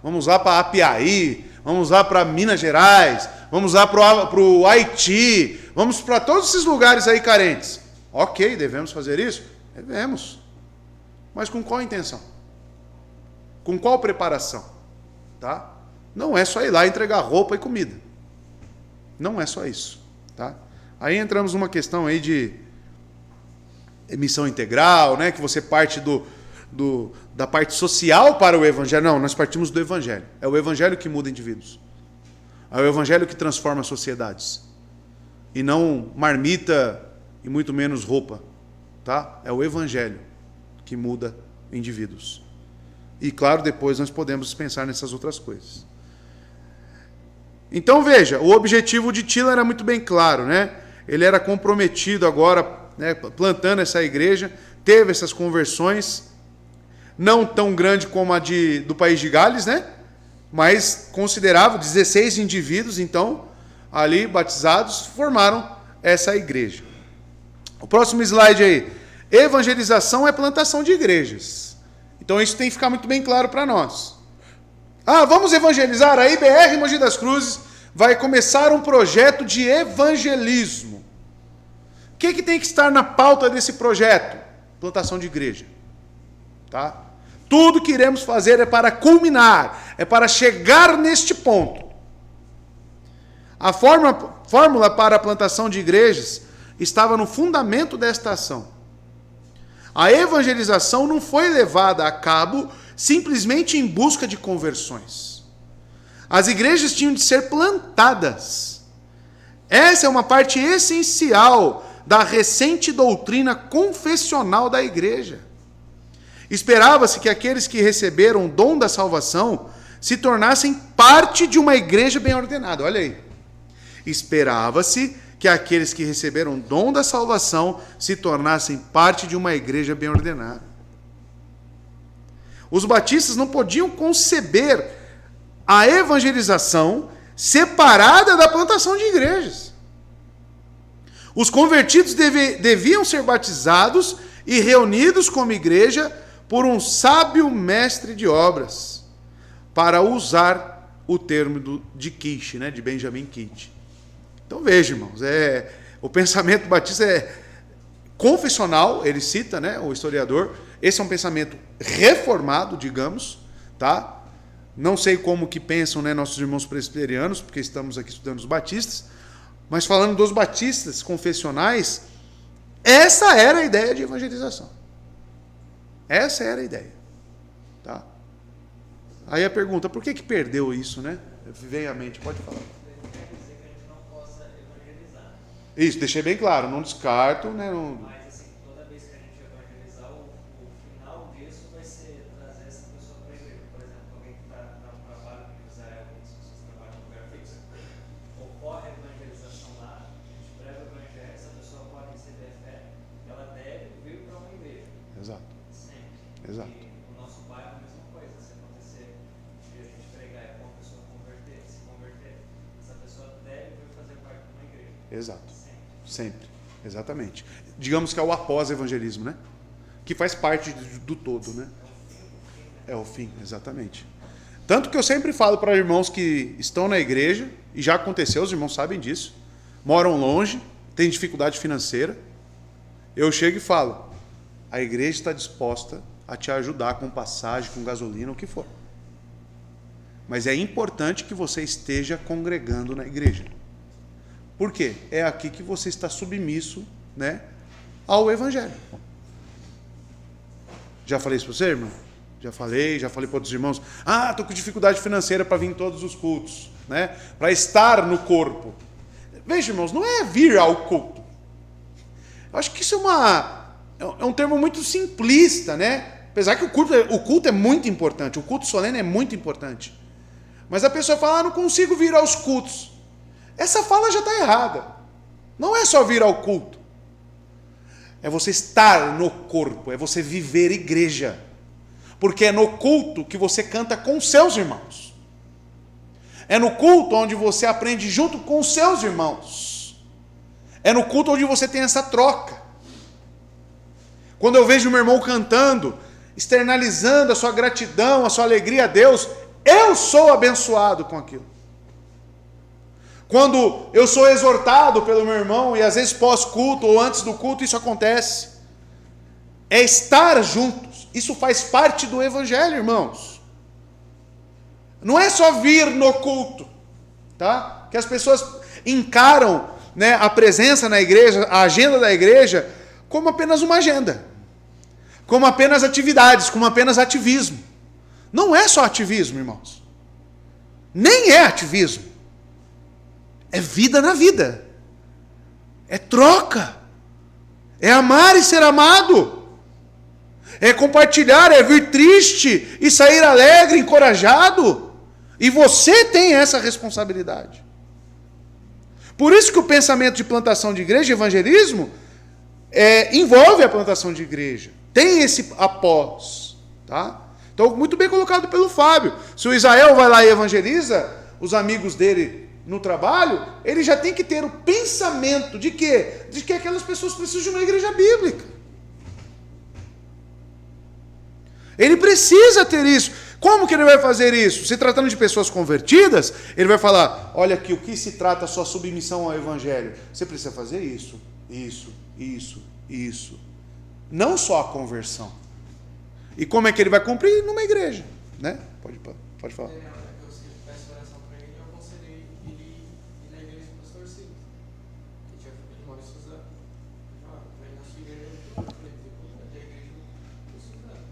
vamos lá para Apiaí, vamos lá para Minas Gerais, vamos lá para o Haiti, vamos para todos esses lugares aí carentes. Ok, devemos fazer isso? Devemos. Mas com qual intenção? Com qual preparação? Tá? Não é só ir lá entregar roupa e comida. Não é só isso. Tá? Aí entramos numa questão aí de missão integral, né? Que você parte da parte social para o Evangelho. Não, nós partimos do Evangelho. É o Evangelho que muda indivíduos. É o Evangelho que transforma sociedades. E não marmita e muito menos roupa. tá? É o evangelho que muda indivíduos. E claro, depois nós podemos pensar nessas outras coisas. Então veja, o objetivo de Tila era muito bem claro, né? Ele era comprometido agora, né, plantando essa igreja, teve essas conversões, não tão grande como a do país de Gales, né? Mas considerável, 16 indivíduos, então, ali batizados, formaram essa igreja. O próximo slide aí. Evangelização é plantação de igrejas. Então isso tem que ficar muito bem claro para nós. Vamos evangelizar. A IBR Mogi das Cruzes vai começar um projeto de evangelismo. O que tem que estar na pauta desse projeto? Plantação de igreja. Tá? Tudo que iremos fazer é para culminar, é para chegar neste ponto. A fórmula para a plantação de igrejas estava no fundamento desta ação. A evangelização não foi levada a cabo simplesmente em busca de conversões. As igrejas tinham de ser plantadas. Essa é uma parte essencial da recente doutrina confessional da igreja. Esperava-se que aqueles que receberam o dom da salvação se tornassem parte de uma igreja bem ordenada. Olha aí. Esperava-se que aqueles que receberam o dom da salvação se tornassem parte de uma igreja bem ordenada. Os batistas não podiam conceber a evangelização separada da plantação de igrejas. Os convertidos deviam ser batizados e reunidos como igreja por um sábio mestre de obras, para usar o termo de Kish, né, de Benjamin Kish. Então veja, irmãos, o pensamento batista é confessional, ele cita, né, o historiador, esse é um pensamento reformado, digamos, tá? Não sei como que pensam, né, nossos irmãos presbiterianos, porque estamos aqui estudando os batistas, mas falando dos batistas confessionais, essa era a ideia de evangelização. Essa era a ideia. Tá? Aí a pergunta, por que perdeu isso, né? Vem à mente, pode falar. Quer dizer que a gente não possa evangelizar. Isso, deixei bem claro, não descarto, né? Mas assim, toda vez que a gente evangelizar, o final disso vai ser trazer essa pessoa para a igreja. Por exemplo, alguém que está no trabalho em Israel, muitas pessoas trabalham no lugar fixo, ocorre a evangelização lá, a gente prega o evangelho, essa pessoa pode receber a fé, ela deve vir para uma igreja. Exato. Sempre. Exato. E o nosso bairro é a mesma coisa. Se acontecer de a gente pregar e uma pessoa se converter, essa pessoa deve vir fazer parte de uma igreja. Exato. Sempre. Sempre. Exatamente. Digamos que é o após-evangelismo, né? Que faz parte do todo, né? É o fim, exatamente. Tanto que eu sempre falo para irmãos que estão na igreja, e já aconteceu, os irmãos sabem disso, moram longe, têm dificuldade financeira, eu chego e falo, a igreja está disposta a te ajudar com passagem, com gasolina, o que for. Mas é importante que você esteja congregando na igreja. Por quê? É aqui que você está submisso, né, ao evangelho. Já falei isso para você, irmão? Já falei para outros irmãos. Estou com dificuldade financeira para vir em todos os cultos, né? Para estar no corpo. Veja, irmãos, não é vir ao culto. Eu acho que isso é um termo muito simplista, né? Apesar que o culto é muito importante, o culto solene é muito importante. Mas a pessoa fala, não consigo vir aos cultos. Essa fala já está errada. Não é só vir ao culto. É você estar no corpo, é você viver igreja. Porque é no culto que você canta com seus irmãos. É no culto onde você aprende junto com seus irmãos. É no culto onde você tem essa troca. Quando eu vejo meu irmão cantando, externalizando a sua gratidão, a sua alegria a Deus, eu sou abençoado com aquilo. Quando eu sou exortado pelo meu irmão, e às vezes pós-culto ou antes do culto isso acontece, é estar juntos. Isso faz parte do evangelho, irmãos. Não é só vir no culto, tá? Que as pessoas encaram, né, a presença na igreja, a agenda da igreja, como apenas uma agenda, como apenas atividades, como apenas ativismo. Não é só ativismo, irmãos. Nem é ativismo. É vida na vida. É troca. É amar e ser amado. É compartilhar, é vir triste e sair alegre, encorajado. E você tem essa responsabilidade. Por isso que o pensamento de plantação de igreja, evangelismo, envolve a plantação de igreja. Tem esse após. Tá? Então, muito bem colocado pelo Fábio. Se o Israel vai lá e evangeliza os amigos dele no trabalho, ele já tem que ter o pensamento de quê? De que aquelas pessoas precisam de uma igreja bíblica. Ele precisa ter isso. Como que ele vai fazer isso? Se tratando de pessoas convertidas, ele vai falar, olha aqui, o que se trata a sua submissão ao evangelho? Você precisa fazer isso, isso, isso, isso. Não só a conversão. E como é que ele vai cumprir? Numa igreja, né? Pode falar. Eu sempre peço oração para ele, eu aconselhei ele ir na igreja do pastor Silas. Ele mora em Suzano. Vai na sua igreja, eu falei, da igreja do Suzano.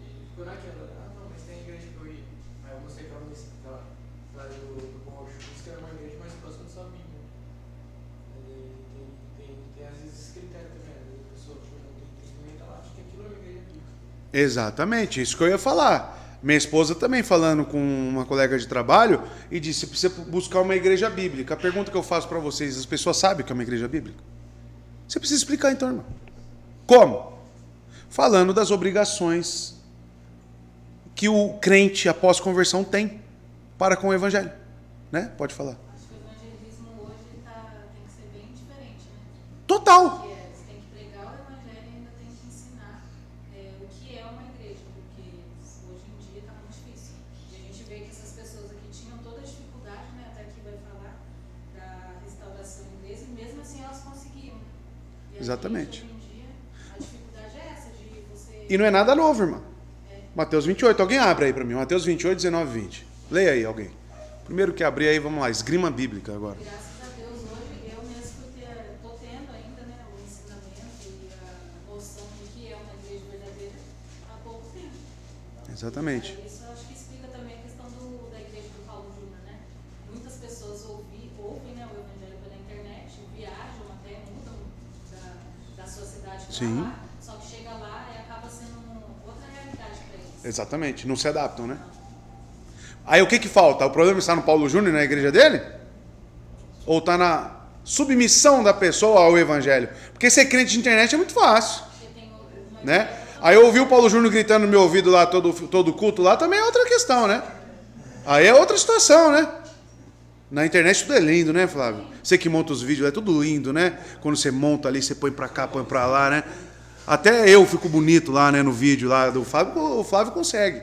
E ficou naquela, não, mas tem a igreja que eu ia. Aí eu mostrei pra mim, lá do Bom Justo, que era uma igreja mais próxima da sua Bíblia. Tem às vezes esse critério também, a pessoa que não tem entendimento, ela acha que aquilo é uma igreja bíblica. Exatamente, isso que eu ia falar. Minha esposa também falando com uma colega de trabalho e disse, precisa buscar uma igreja bíblica. A pergunta que eu faço para vocês, as pessoas sabem o que é uma igreja bíblica? Você precisa explicar então, irmão. Como? Falando das obrigações que o crente após conversão tem para com o evangelho. Né? Pode falar. Acho que o evangelismo hoje tem que ser bem diferente, né? Total. Porque você tem que pregar o evangelho e ainda tem que ensinar o que é uma igreja, porque hoje em dia está muito difícil. E a gente vê que essas pessoas aqui tinham toda a dificuldade, né? Até aqui vai falar da restauração inglesa, e mesmo assim elas conseguiam. E Exatamente. hoje em dia, a dificuldade é essa, de você... E não é nada novo, irmão. Mateus 28, alguém abre aí para mim. Mateus 28, 19 e 20. Leia aí alguém. Primeiro que abrir aí, vamos lá, esgrima bíblica agora. Graças a Deus, hoje eu mesmo estou tendo ainda, né, o ensinamento e a noção de que é uma igreja verdadeira há pouco tempo. Exatamente. Isso eu acho que explica também a questão da igreja do Paulo Júnior, né? Muitas pessoas ouvem, né, o evangelho pela internet, viajam até, mudam da sua cidade para Sim. lá, só que chega lá e acaba sendo outra realidade para eles. Exatamente, não se adaptam, né? Aí o que falta? O problema está no Paulo Júnior, na igreja dele? Ou está na submissão da pessoa ao evangelho? Porque ser crente de internet é muito fácil, Porque tem uma né? Aí eu ouvi o Paulo Júnior gritando no meu ouvido lá, todo culto lá, também é outra questão, né? Aí é outra situação, né? Na internet tudo é lindo, né, Flávio? Você que monta os vídeos, é tudo lindo, né? Quando você monta ali, você põe pra cá, põe pra lá, né? Até eu fico bonito lá, né, no vídeo lá do Flávio, o Flávio consegue.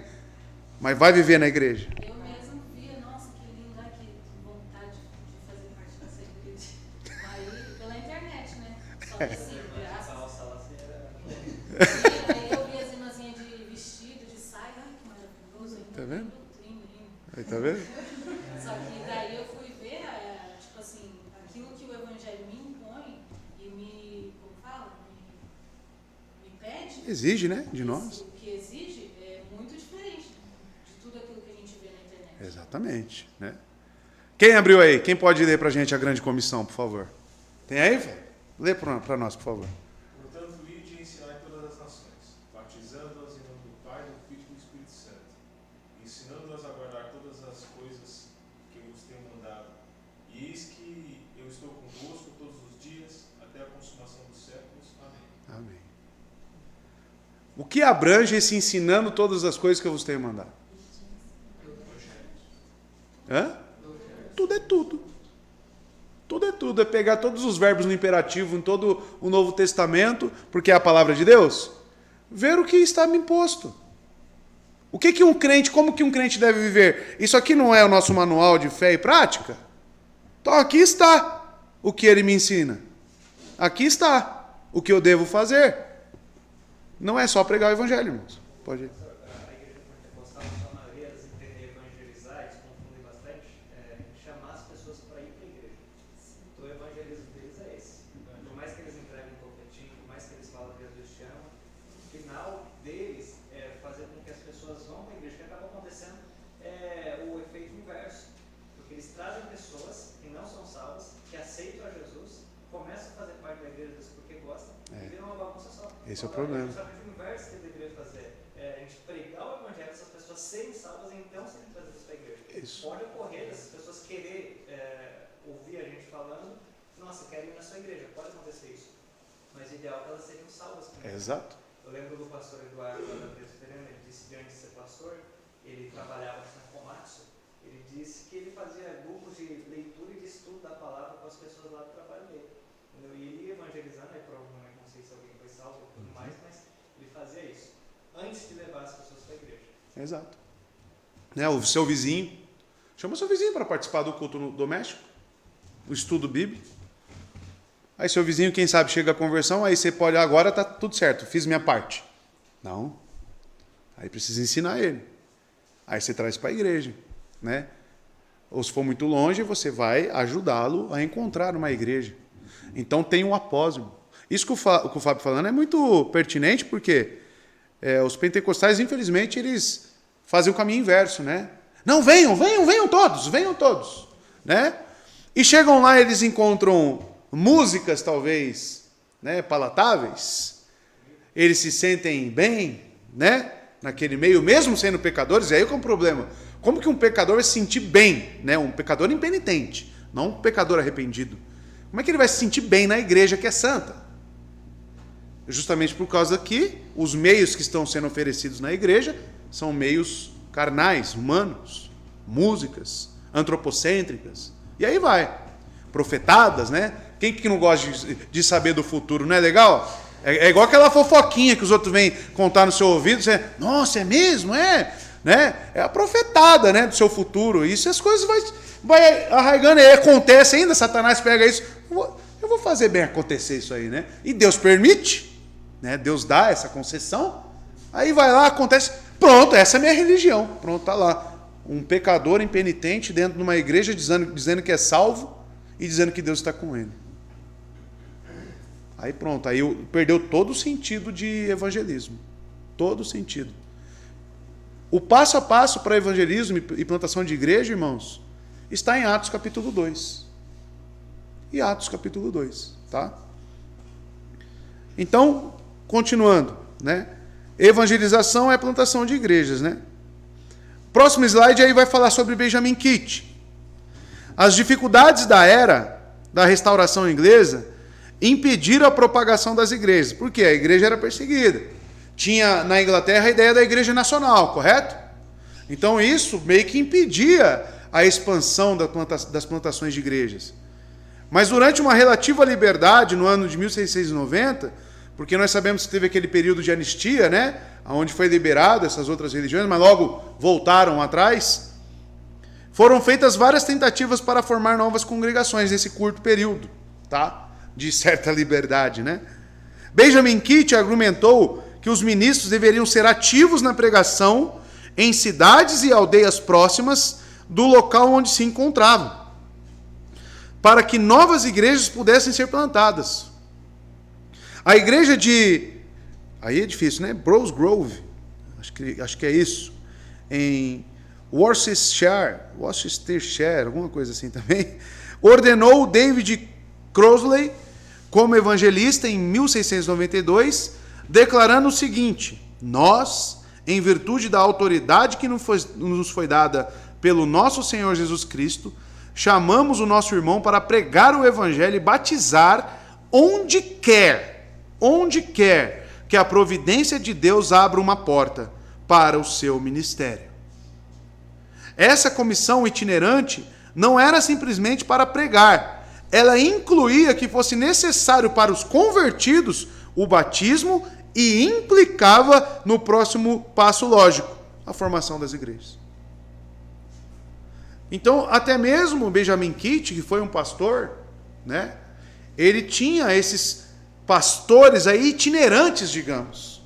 Mas vai viver na igreja. Eu mesmo via, nossa, que lindo, que vontade de fazer parte dessa igreja. Aí, pela internet, né? Só que assim, graças. Aí eu vi as irmãzinhas de vestido, de saia, ai que maravilhoso. Tá vendo? Lindo. Aí, tá vendo? Só que daí eu fui ver, tipo assim, aquilo que o evangelho me impõe e como fala? Me pede. Exige, né, de nós. O que exige é muito diferente de tudo aquilo que a gente vê na internet. Exatamente, né? Quem abriu aí? Quem pode ler pra gente a grande comissão, por favor? Tem aí, Flávio? Lê pra nós, por favor. Portanto, ide e ensinai todas as nações, batizando-as em nome do Pai, do Filho e do Espírito Santo, ensinando-as a guardar todas as coisas que eu vos tenho mandado. E eis que eu estou convosco todos os dias, até a consumação dos séculos. Amém. Amém. O que abrange esse ensinando todas as coisas que eu vos tenho mandado? Hã? Tudo é tudo. Tudo é tudo. É pegar todos os verbos no imperativo em todo o Novo Testamento, porque é a palavra de Deus, ver o que está me imposto. O que um crente, como que um crente deve viver? Isso aqui não é o nosso manual de fé e prática? Então aqui está o que ele me ensina. Aqui está o que eu devo fazer. Não é só pregar o evangelho, irmãos. Pode ir. A igreja pentecostal, a maioria das entender evangelizar, eles confundem bastante, chamar as pessoas para ir para a igreja. Então o evangelismo deles é esse. Por mais que eles entreguem um panfletinho, por mais que eles falem que Jesus te ama, o final deles é fazer com que as pessoas vão para a igreja, que acaba acontecendo o efeito inverso. Porque eles trazem pessoas que não são salvas, que aceitam a Jesus, começam a fazer parte da igreja porque Esse é o problema. Justamente o inverso que ele deveria fazer. É a gente pregar o evangelho, essas pessoas serem salvas e então serem trazidas para a igreja. Isso. Pode ocorrer dessas pessoas querer ouvir a gente falando, nossa, quero ir na sua igreja, pode acontecer isso. Mas o ideal é que elas sejam salvas também. Exato. Eu lembro do pastor Eduardo da Presbiteriana, ele disse que antes de ser pastor, ele trabalhava na Komatsu, ele disse que ele fazia grupos de leitura e de estudo da palavra com as pessoas lá do trabalho dele. Entendeu? E ele ia evangelizando, aí provavelmente não sei se alguém foi salvo ou tudo mais, mas ele fazia isso, antes de levar as pessoas para a igreja. Exato. Né, o seu vizinho, chama o seu vizinho para participar do culto doméstico, o estudo bíblico. Aí seu vizinho, quem sabe, chega à conversão, aí você pode, agora está tudo certo, fiz minha parte. Não. Aí precisa ensinar ele. Aí você traz para a igreja, né? Ou se for muito longe, você vai ajudá-lo a encontrar uma igreja. Então tem um apóstolo. Isso que o Fábio falando é muito pertinente, porque os pentecostais, infelizmente, eles fazem o caminho inverso, né? Não, venham todos, né? E chegam lá, eles encontram músicas, talvez, né, palatáveis. Eles se sentem bem, né, naquele meio, mesmo sendo pecadores. E aí que é um problema. Como que um pecador vai se sentir bem, né? Um pecador impenitente, não um pecador arrependido. Como é que ele vai se sentir bem na igreja que é santa? Justamente por causa que os meios que estão sendo oferecidos na igreja são meios carnais, humanos, músicas, antropocêntricas. E aí vai. Profetadas, né? Quem que não gosta de saber do futuro, não é legal? É igual aquela fofoquinha que os outros vêm contar no seu ouvido. Você, nossa, é mesmo? É? Né? É a profetada, né, do seu futuro. Isso as coisas vai arraigando. E aí acontece ainda, Satanás pega isso. Eu vou fazer bem acontecer isso aí, né? E Deus permite, né? Deus dá essa concessão. Aí vai lá, acontece. Pronto, essa é a minha religião. Pronto, tá lá. Um pecador impenitente dentro de uma igreja dizendo que é salvo e dizendo que Deus está com ele. Aí pronto, aí perdeu todo o sentido de evangelismo. Todo o sentido. O passo a passo para evangelismo e plantação de igreja, irmãos, está em Atos capítulo 2. E Atos capítulo 2, tá? Então, continuando, né? Evangelização é plantação de igrejas, né? Próximo slide aí vai falar sobre Benjamin Kitt. As dificuldades da era da restauração inglesa impediram a propagação das igrejas. Por quê? A igreja era perseguida. Tinha na Inglaterra a ideia da igreja nacional, correto? Então isso meio que impedia a expansão das plantações de igrejas. Mas durante uma relativa liberdade, no ano de 1690, porque nós sabemos que teve aquele período de anistia, né? Onde foi liberado essas outras religiões, mas logo voltaram atrás, foram feitas várias tentativas para formar novas congregações nesse curto período, tá? De certa liberdade, né? Benjamin Kitt argumentou que os ministros deveriam ser ativos na pregação em cidades e aldeias próximas do local onde se encontravam, para que novas igrejas pudessem ser plantadas. A igreja de... aí é difícil, né? Brosgrove, acho que é isso, em Worcestershire, alguma coisa assim também, ordenou David Crossley como evangelista em 1692, declarando o seguinte: nós, em virtude da autoridade que nos foi dada pelo nosso Senhor Jesus Cristo, chamamos o nosso irmão para pregar o evangelho e batizar onde quer que a providência de Deus abra uma porta para o seu ministério. Essa comissão itinerante não era simplesmente para pregar, ela incluía que fosse necessário para os convertidos o batismo e implicava no próximo passo lógico, a formação das igrejas. Então, até mesmo Benjamin Kitt, que foi um pastor, né, ele tinha esses pastores aí itinerantes, digamos.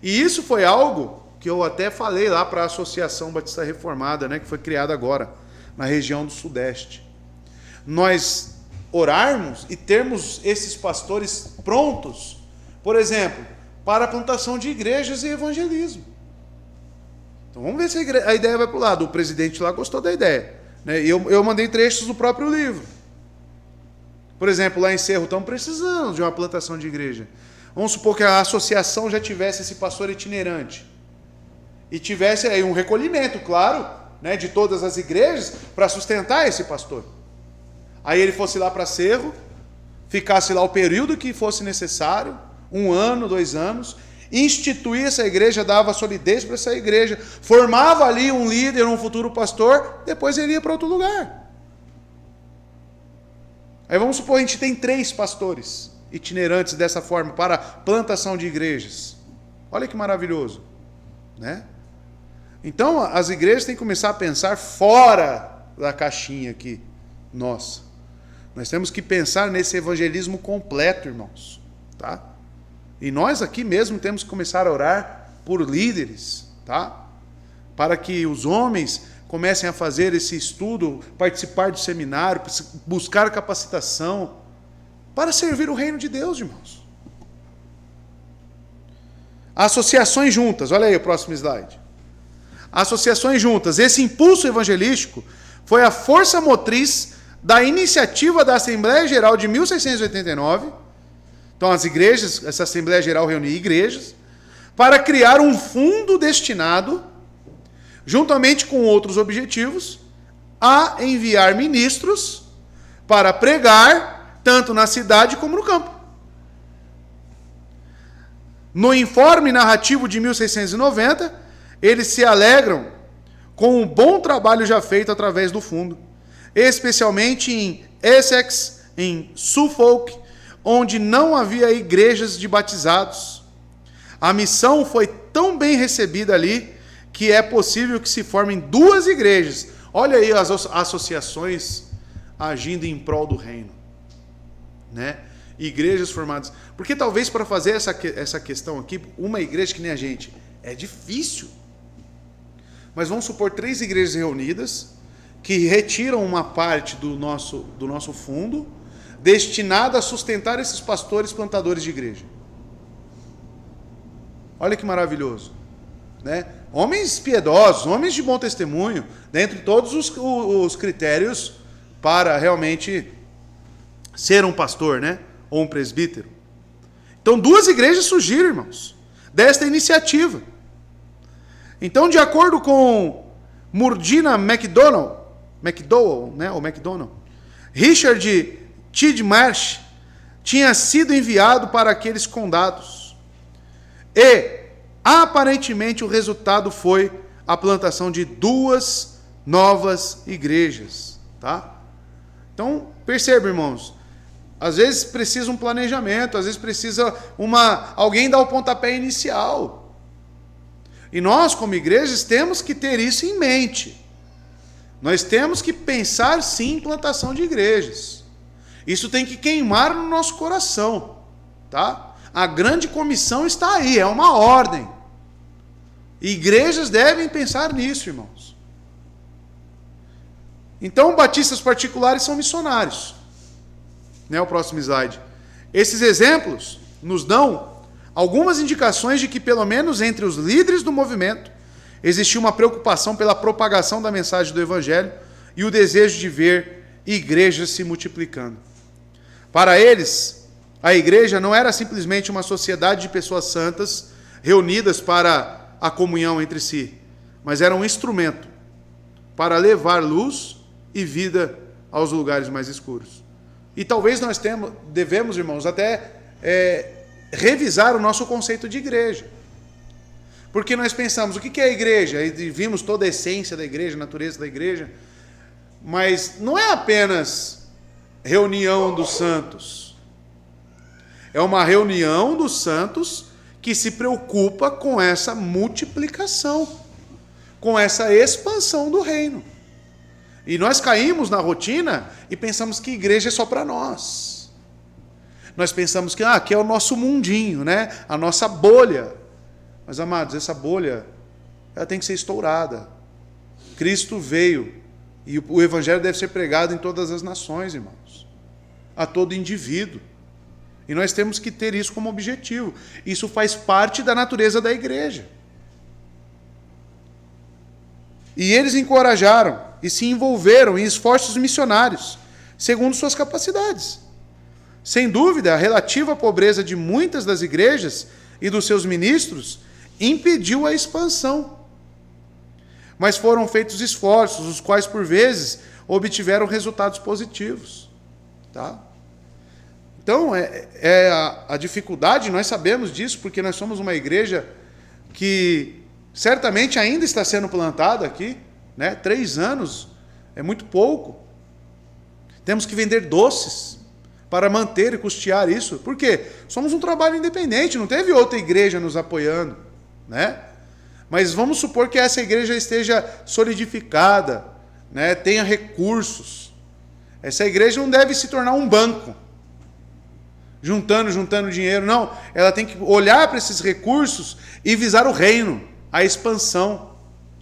E isso foi algo que eu até falei lá para a Associação Batista Reformada, né, que foi criada agora, na região do Sudeste. Nós orarmos e termos esses pastores prontos, por exemplo, para a plantação de igrejas e evangelismo. Então vamos ver se a ideia vai para o lado. O presidente lá gostou da ideia, né? Eu mandei trechos do próprio livro. Por exemplo, lá em Cerro, estamos precisando de uma plantação de igreja. Vamos supor que a associação já tivesse esse pastor itinerante. E tivesse aí um recolhimento, claro, né, de todas as igrejas para sustentar esse pastor. Aí ele fosse lá para Cerro, ficasse lá o período que fosse necessário, 1 ano, 2 anos, instituía essa igreja, dava solidez para essa igreja, formava ali um líder, um futuro pastor, depois ele ia para outro lugar. Aí vamos supor que a gente tem 3 pastores itinerantes dessa forma para plantação de igrejas. Olha que maravilhoso, né? Então as igrejas têm que começar a pensar fora da caixinha aqui, nossa. Nós temos que pensar nesse evangelismo completo, irmãos, tá? E nós aqui mesmo temos que começar a orar por líderes, tá? Para que os homens comecem a fazer esse estudo, participar do seminário, buscar capacitação, para servir o reino de Deus, irmãos. Associações juntas, olha aí o próximo slide. Associações juntas, esse impulso evangelístico foi a força motriz da iniciativa da Assembleia Geral de 1689. Então as igrejas, essa Assembleia Geral reunia igrejas, para criar um fundo destinado, juntamente com outros objetivos, a enviar ministros para pregar, tanto na cidade como no campo. No informe narrativo de 1690, eles se alegram com o bom trabalho já feito através do fundo, especialmente em Essex, em Suffolk, onde não havia igrejas de batizados. A missão foi tão bem recebida ali que é possível que se formem 2 igrejas. Olha aí as associações agindo em prol do reino, né? Igrejas formadas. Porque talvez para fazer essa questão aqui, uma igreja que nem a gente, é difícil. Mas vamos supor 3 igrejas reunidas, que retiram uma parte do nosso fundo, destinada a sustentar esses pastores plantadores de igreja. Olha que maravilhoso, né? Homens piedosos, homens de bom testemunho, dentre todos os critérios para realmente ser um pastor, né? Ou um presbítero. Então 2 igrejas surgiram, irmãos, desta iniciativa. Então, de acordo com Murdina McDowell, né? Ou McDonald, Richard Tidmarsh tinha sido enviado para aqueles condados. E, aparentemente, o resultado foi a plantação de 2 novas igrejas. Tá? Então, perceba, irmãos, às vezes precisa um planejamento, às vezes precisa alguém dar o pontapé inicial. E nós, como igrejas, temos que ter isso em mente. Nós temos que pensar, sim, em plantação de igrejas. Isso tem que queimar no nosso coração, tá? A grande comissão está aí, é uma ordem. Igrejas devem pensar nisso, irmãos. Então, batistas particulares são missionários. Né, o próximo slide. Esses exemplos nos dão algumas indicações de que, pelo menos entre os líderes do movimento, existia uma preocupação pela propagação da mensagem do Evangelho e o desejo de ver igrejas se multiplicando. Para eles, a igreja não era simplesmente uma sociedade de pessoas santas reunidas para a comunhão entre si, mas era um instrumento para levar luz e vida aos lugares mais escuros. E talvez nós devemos, irmãos, até revisar o nosso conceito de igreja. Porque nós pensamos, o que é a igreja? E vimos toda a essência da igreja, a natureza da igreja, mas não é apenas reunião dos santos. É uma reunião dos santos que se preocupa com essa multiplicação, com essa expansão do reino. E nós caímos na rotina e pensamos que igreja é só para nós. Nós pensamos que aqui é o nosso mundinho, né? A nossa bolha. Mas, amados, essa bolha ela tem que ser estourada. Cristo veio e o evangelho deve ser pregado em todas as nações, irmãos. A todo indivíduo. E nós temos que ter isso como objetivo. Isso faz parte da natureza da igreja. E eles encorajaram e se envolveram em esforços missionários, segundo suas capacidades. Sem dúvida, a relativa pobreza de muitas das igrejas e dos seus ministros impediu a expansão. Mas foram feitos esforços, os quais, por vezes, obtiveram resultados positivos. Tá? Então, a dificuldade, nós sabemos disso, porque nós somos uma igreja que certamente ainda está sendo plantada aqui, né? 3 anos é muito pouco. Temos que vender doces para manter e custear isso. Por quê? Somos um trabalho independente, não teve outra igreja nos apoiando, né? Mas vamos supor que essa igreja esteja solidificada, né? Tenha recursos. Essa igreja não deve se tornar um banco, juntando dinheiro, não. Ela tem que olhar para esses recursos e visar o reino, a expansão,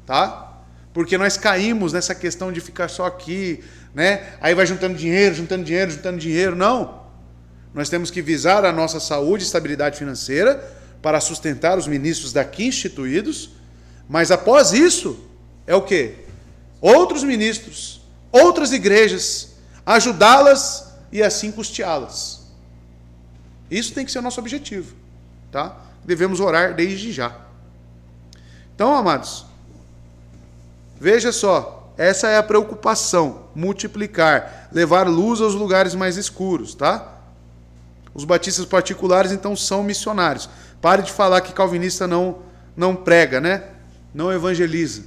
tá? Porque nós caímos nessa questão de ficar só aqui, né? Aí vai juntando dinheiro. Não. Nós temos que visar a nossa saúde e estabilidade financeira para sustentar os ministros daqui instituídos, mas após isso, é o quê? Outros ministros, outras igrejas, ajudá-las e assim custeá-las. Isso tem que ser o nosso objetivo, tá? Devemos orar desde já. Então, amados, veja só, essa é a preocupação, multiplicar, levar luz aos lugares mais escuros, tá? Os batistas particulares, então, são missionários. Pare de falar que calvinista não prega, né? Não evangeliza.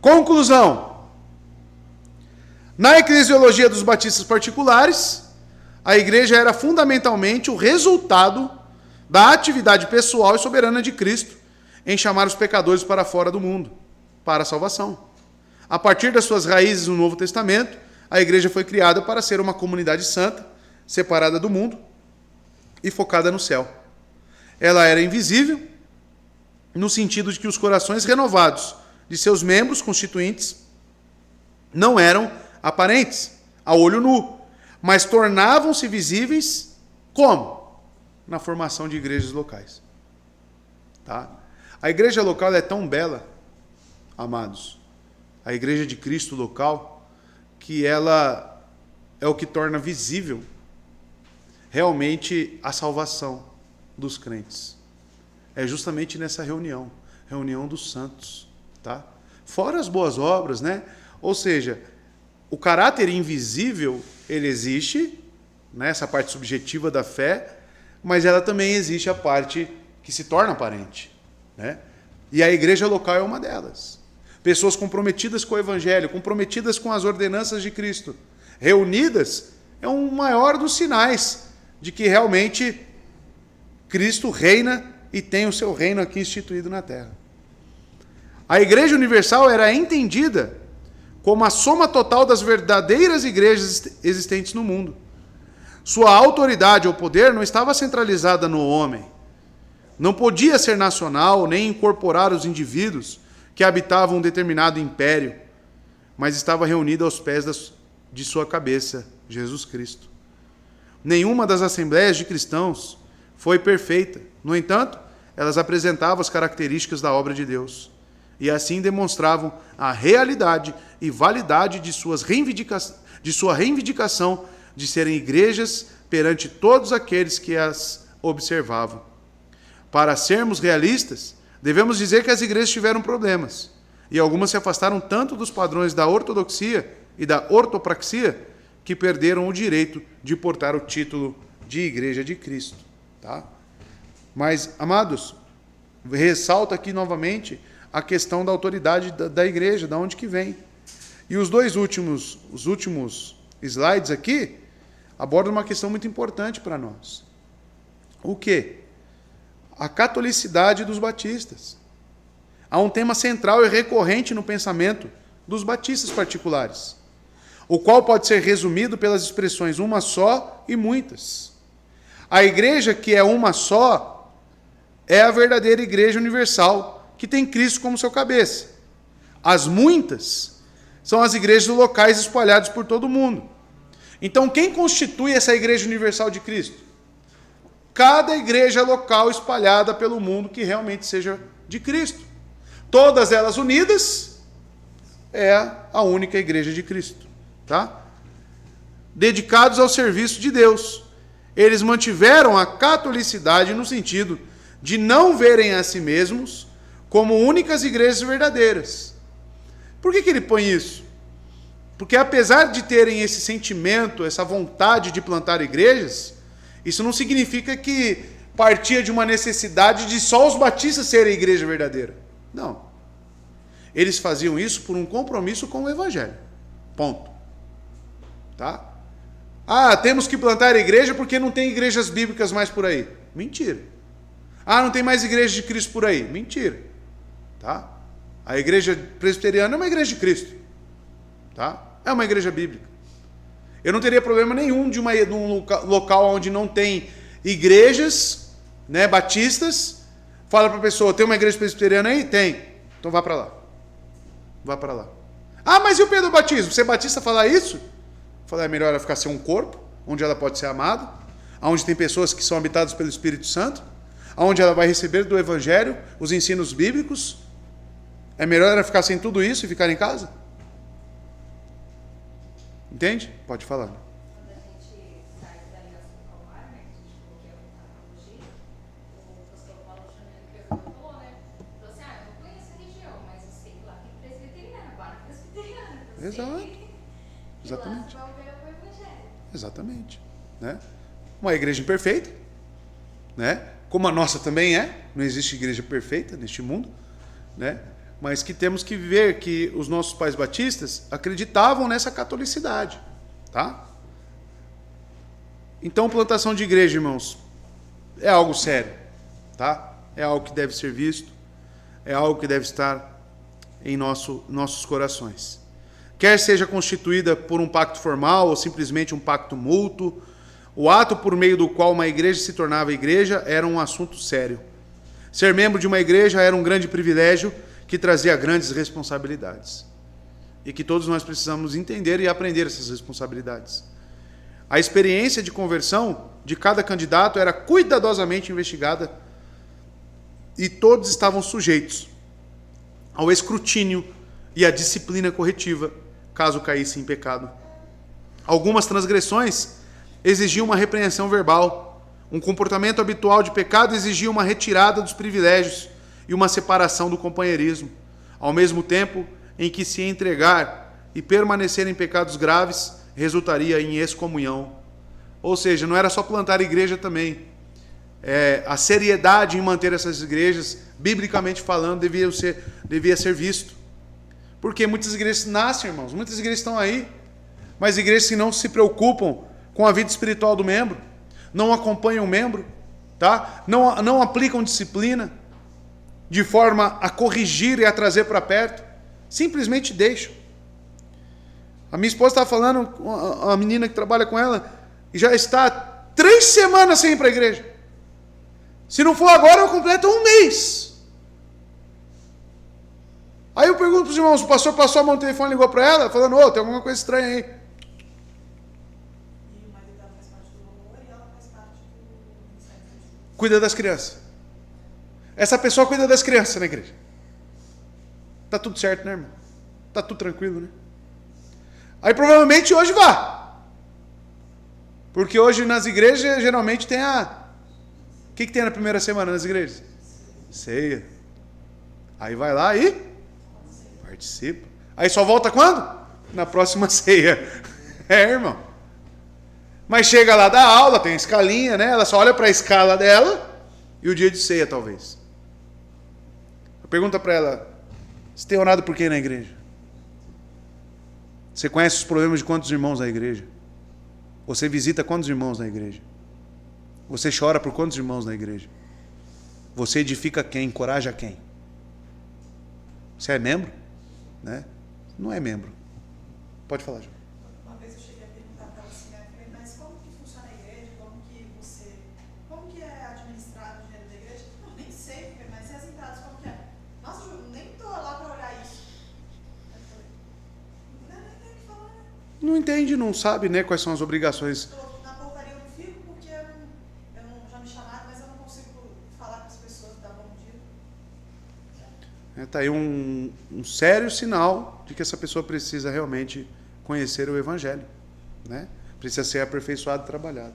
Conclusão. Na eclesiologia dos batistas particulares, a igreja era fundamentalmente o resultado da atividade pessoal e soberana de Cristo em chamar os pecadores para fora do mundo, para a salvação. A partir das suas raízes no Novo Testamento, a igreja foi criada para ser uma comunidade santa, separada do mundo e focada no céu. Ela era invisível, no sentido de que os corações renovados de seus membros constituintes não eram aparentes, a olho nu, mas tornavam-se visíveis como? Na formação de igrejas locais. Tá? A igreja local é tão bela, amados, a igreja de Cristo local, que ela é o que torna visível realmente a salvação dos crentes. É justamente nessa reunião dos santos, tá? Fora as boas obras, né? Ou seja, o caráter invisível, ele existe, né? Essa parte subjetiva da fé, mas ela também existe a parte que se torna aparente, né? E a igreja local é uma delas. Pessoas comprometidas com o evangelho, comprometidas com as ordenanças de Cristo, reunidas, é um maior dos sinais de que realmente Cristo reina e tem o seu reino aqui instituído na terra. A Igreja Universal era entendida como a soma total das verdadeiras igrejas existentes no mundo. Sua autoridade ou poder não estava centralizada no homem. Não podia ser nacional nem incorporar os indivíduos que habitavam um determinado império, mas estava reunida aos pés de sua cabeça, Jesus Cristo. Nenhuma das assembleias de cristãos foi perfeita. No entanto, elas apresentavam as características da obra de Deus e assim demonstravam a realidade e validade de sua reivindicação de serem igrejas perante todos aqueles que as observavam. Para sermos realistas, devemos dizer que as igrejas tiveram problemas e algumas se afastaram tanto dos padrões da ortodoxia e da ortopraxia que perderam o direito de portar o título de Igreja de Cristo. Tá? Mas, amados, ressalta aqui novamente a questão da autoridade da igreja, da onde que vem. E os últimos slides aqui abordam uma questão muito importante para nós. O quê? A catolicidade dos batistas. Há um tema central e recorrente no pensamento dos batistas particulares, o qual pode ser resumido pelas expressões uma só e muitas. A igreja que é uma só é a verdadeira igreja universal, que tem Cristo como seu cabeça. As muitas são as igrejas locais espalhadas por todo o mundo. Então, quem constitui essa igreja universal de Cristo? Cada igreja local espalhada pelo mundo que realmente seja de Cristo. Todas elas unidas é a única igreja de Cristo. Tá? Dedicados ao serviço de Deus Eles mantiveram a catolicidade no sentido de não verem a si mesmos como únicas igrejas verdadeiras. Por que ele põe isso? Porque apesar de terem esse sentimento, essa vontade de plantar igrejas, isso não significa que partia de uma necessidade de só os batistas serem a igreja verdadeira. Não. Eles faziam isso por um compromisso com o Evangelho. Ponto. Tá? Ah, temos que plantar a igreja porque não tem igrejas bíblicas mais por aí. Mentira. Ah, não tem mais igreja de Cristo por aí. Mentira. Tá? A igreja presbiteriana é uma igreja de Cristo. Tá? É uma igreja bíblica. Eu não teria problema nenhum de um local onde não tem igrejas, né, batistas. Fala para a pessoa, tem uma igreja presbiteriana aí? Tem. Então vá para lá. Vá para lá. Ah, mas e o Pedro Batismo? Ser batista falar isso? Falar, é melhor ela ficar sem um corpo, onde ela pode ser amada, onde tem pessoas que são habitadas pelo Espírito Santo, onde ela vai receber do Evangelho os ensinos bíblicos. É melhor ela ficar sem tudo isso e ficar em casa? Entende? Pode falar. Quando a gente sai da ligação do Calvário, né, que a gente falou que é a analogia, o pastor Paulo Xavier falou, né? Falou assim, eu não conheço a região, mas eu sei que lá tem presbiteriana, agora presbiteriana. Exato. Exatamente. E lá você vai ouvir o Evangelho. Exatamente. Né? Uma igreja imperfeita, né? Como a nossa também é, não existe igreja perfeita neste mundo, né? Mas que temos que ver que os nossos pais batistas acreditavam nessa catolicidade, tá? Então, plantação de igreja, irmãos, é algo sério, tá? É algo que deve ser visto, é algo que deve estar em nossos corações. Quer seja constituída por um pacto formal ou simplesmente um pacto mútuo, o ato por meio do qual uma igreja se tornava igreja era um assunto sério. Ser membro de uma igreja era um grande privilégio que trazia grandes responsabilidades. E que todos nós precisamos entender e aprender essas responsabilidades. A experiência de conversão de cada candidato era cuidadosamente investigada e todos estavam sujeitos ao escrutínio e à disciplina corretiva, caso caísse em pecado. Algumas transgressões exigiam uma repreensão verbal. Um comportamento habitual de pecado exigia uma retirada dos privilégios e uma separação do companheirismo, ao mesmo tempo em que se entregar e permanecer em pecados graves resultaria em excomunhão. Ou seja, não era só plantar igreja também. A seriedade em manter essas igrejas, biblicamente falando, devia ser visto. Porque muitas igrejas nascem, irmãos, muitas igrejas estão aí, mas igrejas que não se preocupam com a vida espiritual do membro, não acompanham o membro, tá? Não aplicam disciplina, de forma a corrigir e a trazer para perto, simplesmente deixam. A minha esposa estava falando, a menina que trabalha com ela, e já está 3 semanas sem ir para a igreja. Se não for agora, eu completo 1 mês. Aí eu pergunto para os irmãos, o pastor passou a mão no telefone e ligou para ela, falando, tem alguma coisa estranha aí. E o marido dela faz parte do louvor e ela faz parte do ministério. Cuida das crianças. Essa pessoa cuida das crianças na igreja. Tá tudo certo, né, irmão? Tá tudo tranquilo, né? Aí provavelmente hoje vá. Porque hoje nas igrejas geralmente tem o que tem na primeira semana nas igrejas? Ceia. Aí vai lá e participa. Aí só volta quando? Na próxima ceia. Irmão. Mas chega lá da aula, tem a escalinha, né? Ela só olha para a escala dela e o dia de ceia, talvez. Pergunta para ela, você tem orado por quem na igreja? Você conhece os problemas de quantos irmãos na igreja? Você visita quantos irmãos na igreja? Você chora por quantos irmãos na igreja? Você edifica quem? Encoraja quem? Você é membro? Né? Não é membro. Pode falar, João. Uma vez eu cheguei a perguntar para ela assim, né? Eu falei, mas como que funciona a igreja? Como que é administrado o dinheiro da igreja? Não, nem sei, mas e as entradas como que é? Nossa, Ju, nem estou lá para olhar isso. Eu falei, nem tem o que falar, né? Não entende, não sabe, né, quais são as obrigações. Na portaria eu não fico porque já me chamaram, mas eu não consigo falar com as pessoas, dar bom dia. Está aí um sério sinal de que essa pessoa precisa realmente conhecer o Evangelho, né? Precisa ser aperfeiçoado e trabalhado.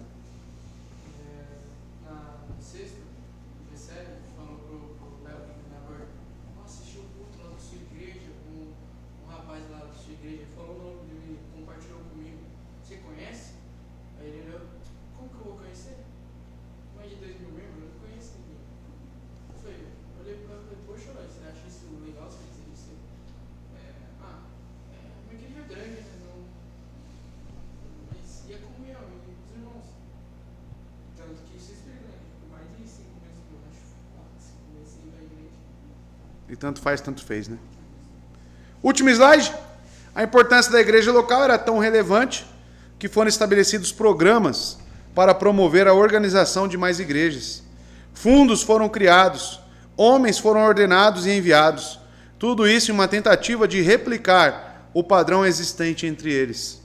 E tanto faz, tanto fez, né? Último slide. A importância da igreja local era tão relevante que foram estabelecidos programas para promover a organização de mais igrejas. Fundos foram criados, homens foram ordenados e enviados. Tudo isso em uma tentativa de replicar o padrão existente entre eles.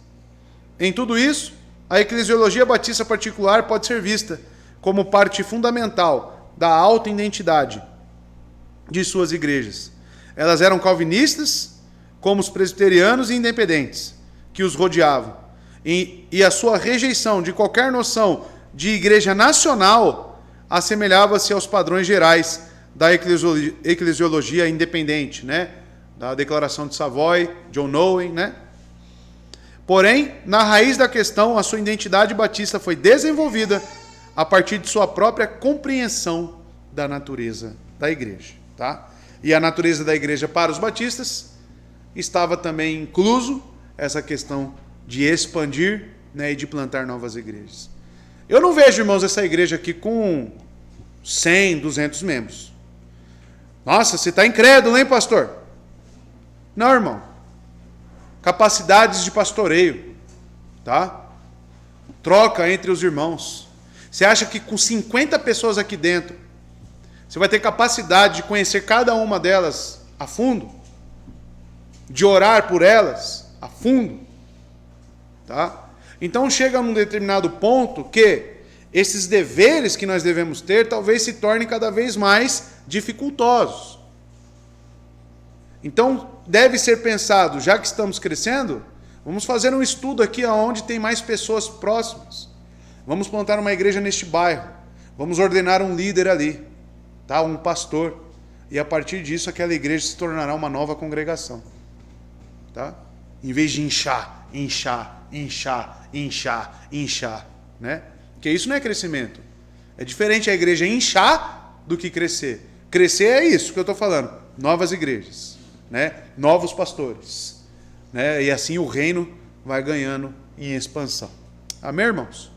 Em tudo isso, a eclesiologia batista particular pode ser vista como parte fundamental da auto-identidade de suas igrejas. Elas eram calvinistas, como os presbiterianos e independentes que os rodeavam. E a sua rejeição de qualquer noção de igreja nacional assemelhava-se aos padrões gerais da eclesiologia independente, né? Da Declaração de Savoy, John Owen, né? Porém, na raiz da questão, a sua identidade batista foi desenvolvida a partir de sua própria compreensão da natureza da igreja, tá? E a natureza da igreja para os batistas estava também incluso essa questão de expandir, né, e de plantar novas igrejas. Eu não vejo, irmãos, essa igreja aqui com 100, 200 membros. Nossa, você está incrédulo, hein, pastor? Não, irmão. Capacidades de pastoreio, tá? Troca entre os irmãos. Você acha que com 50 pessoas aqui dentro, você vai ter capacidade de conhecer cada uma delas a fundo? De orar por elas a fundo? Tá? Então chega num determinado ponto que esses deveres que nós devemos ter talvez se tornem cada vez mais dificultosos. Então deve ser pensado, já que estamos crescendo, vamos fazer um estudo aqui onde tem mais pessoas próximas. Vamos plantar uma igreja neste bairro. Vamos ordenar um líder ali, tá? Um pastor. E a partir disso aquela igreja se tornará uma nova congregação. Tá? Em vez de inchar, né? Porque isso não é crescimento. É diferente a igreja inchar do que crescer. Crescer é isso que eu estou falando. Novas igrejas, né? Novos pastores, né? E assim o reino vai ganhando em expansão. Amém, irmãos?